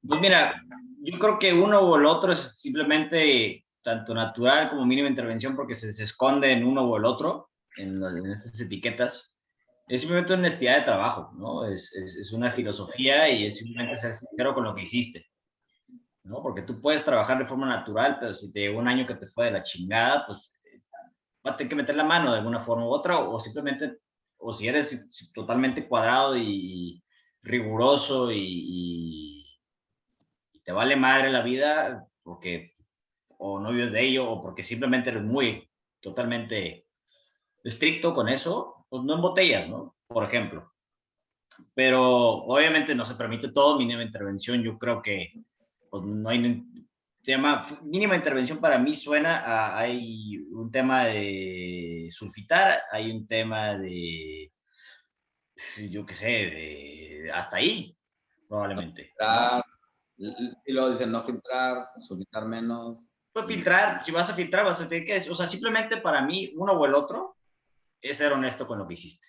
Pues mira, yo creo que uno o el otro es simplemente tanto natural como mínima intervención porque se esconde en uno o el otro, en estas etiquetas. Es simplemente una honestidad de trabajo, ¿no? Es una filosofía y es simplemente ser sincero con lo que hiciste, ¿no? Porque tú puedes trabajar de forma natural, pero si te llegó un año que te fue de la chingada, pues va a tener que meter la mano de alguna forma u otra, o simplemente, o si eres totalmente cuadrado y riguroso y te vale madre la vida porque o no vives de ello o porque simplemente eres muy totalmente estricto con eso, pues no embotellas, ¿no? Por ejemplo. Pero obviamente no se permite todo, mínima intervención, yo creo que pues, no hay tema, mínima intervención para mí suena a, hay un tema de sulfitar, hay un tema de, yo qué sé, hasta ahí, probablemente. Filtrar, y luego dicen no filtrar, sulfitar menos. Pues filtrar, si vas a filtrar, vas a tener que, o sea, simplemente para mí, uno o el otro, es ser honesto con lo que hiciste.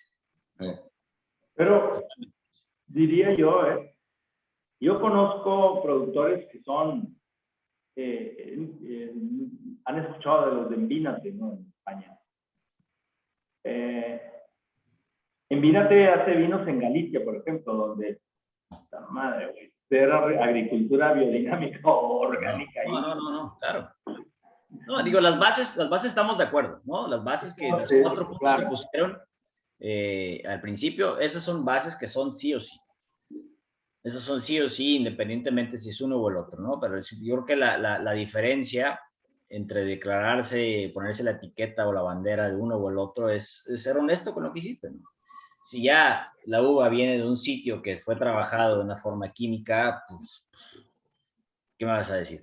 Pero diría yo, yo conozco productores que son, han escuchado de los de Envínate, ¿no? En España. Envínate hace vinos en Galicia, por ejemplo, donde, la madre, güey, era agricultura biodinámica o orgánica. No, claro. No, digo, las bases estamos de acuerdo, ¿no? Las bases que, las 4 puntos claro. Que pusieron al principio, esas son bases que son sí o sí. Esos son sí o sí, independientemente si es uno o el otro, ¿no? Pero yo creo que la diferencia entre declararse, ponerse la etiqueta o la bandera de uno o el otro es ser honesto con lo que hiciste, ¿no? Si ya la uva viene de un sitio que fue trabajado de una forma química, pues, ¿qué me vas a decir?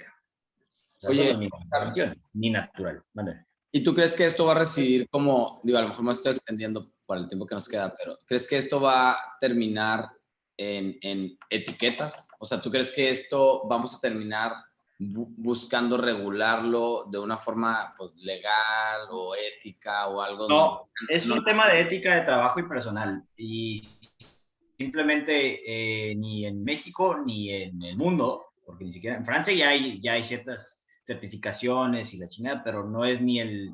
O sea, oye, eso no es intervención, ni natural. Vale. ¿Y tú crees que esto va a recibir como, digo, a lo mejor me estoy extendiendo por el tiempo que nos queda, pero ¿crees que esto va a terminar en etiquetas? O sea, ¿tú crees que esto vamos a terminar buscando regularlo de una forma pues, legal o ética o algo? No, es un tema de ética de trabajo y personal. Y simplemente ni en México ni en el mundo, porque ni siquiera en Francia ya hay ciertas certificaciones y la chingada, pero no es ni el,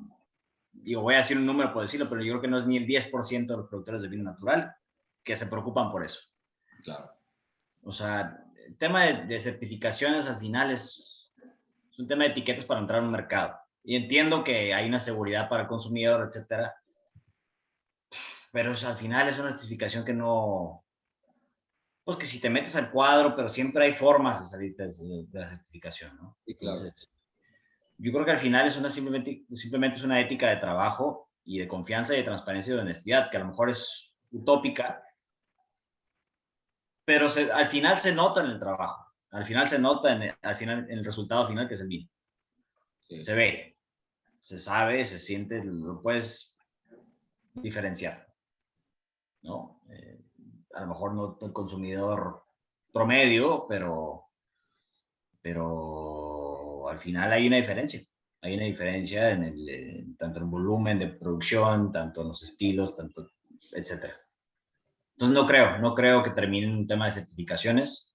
digo, voy a decir un número por decirlo, pero yo creo que no es ni el 10% de los productores de vino natural que se preocupan por eso. Claro. O sea, el tema de certificaciones al final es un tema de etiquetas para entrar a un mercado. Y entiendo que hay una seguridad para el consumidor, etcétera, pero al final es una certificación que no, pues que si te metes al cuadro, pero siempre hay formas de salir de la certificación, ¿no? Sí, claro. Entonces, yo creo que al final es simplemente es una ética de trabajo y de confianza y de transparencia y de honestidad, que a lo mejor es utópica, pero al final se nota en el trabajo, al final se nota en el resultado final que es el vino. Sí. Se ve, se sabe, se siente, lo puedes diferenciar, ¿no? A lo mejor no el consumidor promedio, pero al final hay una diferencia. Hay una diferencia tanto en el volumen de producción, tanto en los estilos, tanto, etcétera. Entonces no creo que termine un tema de certificaciones.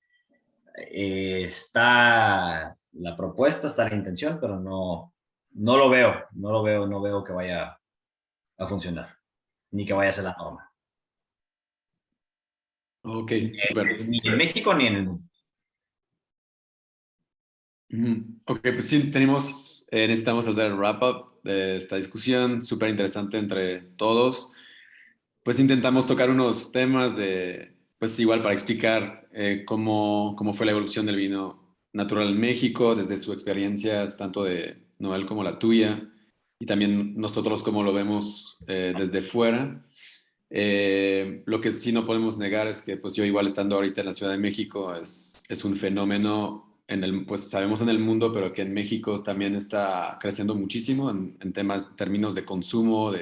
Está la propuesta, está la intención, pero no lo veo que vaya a funcionar, ni que vaya a ser la norma. Ok, súper. Ni en México ni en el mundo. Ok, pues sí, necesitamos hacer el wrap-up de esta discusión, súper interesante entre todos. Pues intentamos tocar unos temas pues igual para explicar cómo fue la evolución del vino natural en México, desde sus experiencias, tanto de Noel como la tuya, y también nosotros cómo lo vemos desde fuera. Lo que sí no podemos negar es que pues yo igual estando ahorita en la Ciudad de México es un fenómeno pues sabemos en el mundo, pero que en México también está creciendo muchísimo en términos de consumo,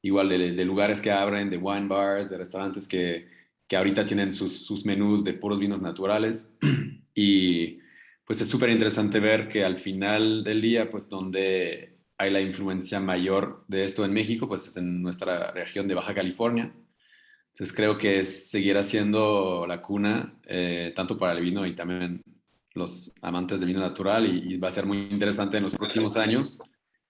igual de lugares que abren, de wine bars, de restaurantes que ahorita tienen sus menús de puros vinos naturales. Y pues es súper interesante ver que al final del día, pues donde hay la influencia mayor de esto en México, pues es en nuestra región de Baja California. Entonces creo que seguirá siendo la cuna, tanto para el vino y también los amantes del vino natural, y va a ser muy interesante en los próximos años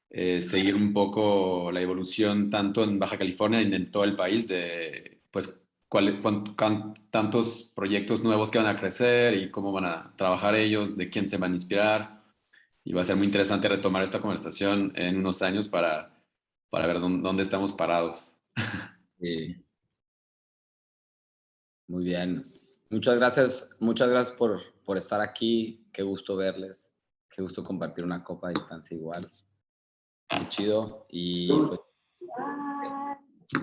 seguir un poco la evolución tanto en Baja California y en todo el país de pues tantos proyectos nuevos que van a crecer y cómo van a trabajar ellos, de quién se van a inspirar. Y va a ser muy interesante retomar esta conversación en unos años para ver dónde estamos parados. Sí. Muy bien. Muchas gracias por estar aquí. Qué gusto verles. Qué gusto compartir una copa a distancia igual. Muy chido. Y pues,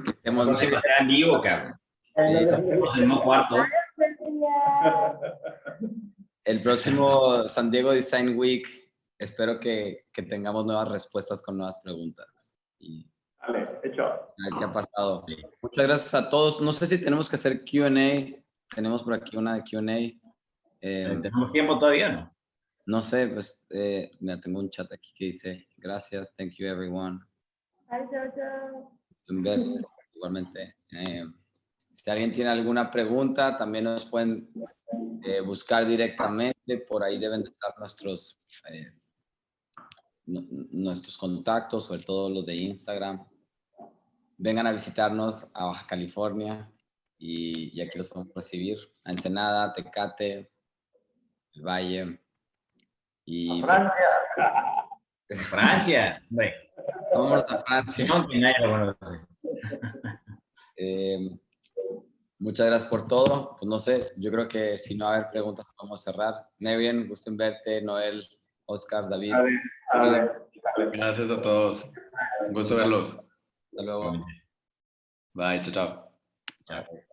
que estemos La próxima sea en vivo, cabrón. Sí. Estamos en un cuarto. El próximo San Diego Design Week, espero que tengamos nuevas respuestas con nuevas preguntas. Y Vale, hecho. a ver qué ha pasado. Muchas gracias a todos. No sé si tenemos que hacer Q&A. Tenemos por aquí una de Q&A. ¿Tenemos tiempo todavía, no? No sé, pues, mira, tengo un chat aquí que dice, gracias, thank you everyone. Hi, Jojo. Igualmente. Si alguien tiene alguna pregunta, también nos pueden buscar directamente. Por ahí deben de estar nuestros contactos, sobre todo los de Instagram. Vengan a visitarnos a Baja California y aquí los podemos recibir. A Ensenada, Tecate, el Valle. Y Francia. Francia, hombre. vámonos a Francia. No, que nadie lo conoce. Muchas gracias por todo. Pues no sé, yo creo que si no hay preguntas, podemos cerrar. Nevien, gusto en verte. Noel, Oscar, David. A ver. Gracias a todos. Un gusto verlos. Hasta luego. Bye, chao, chao. Chao.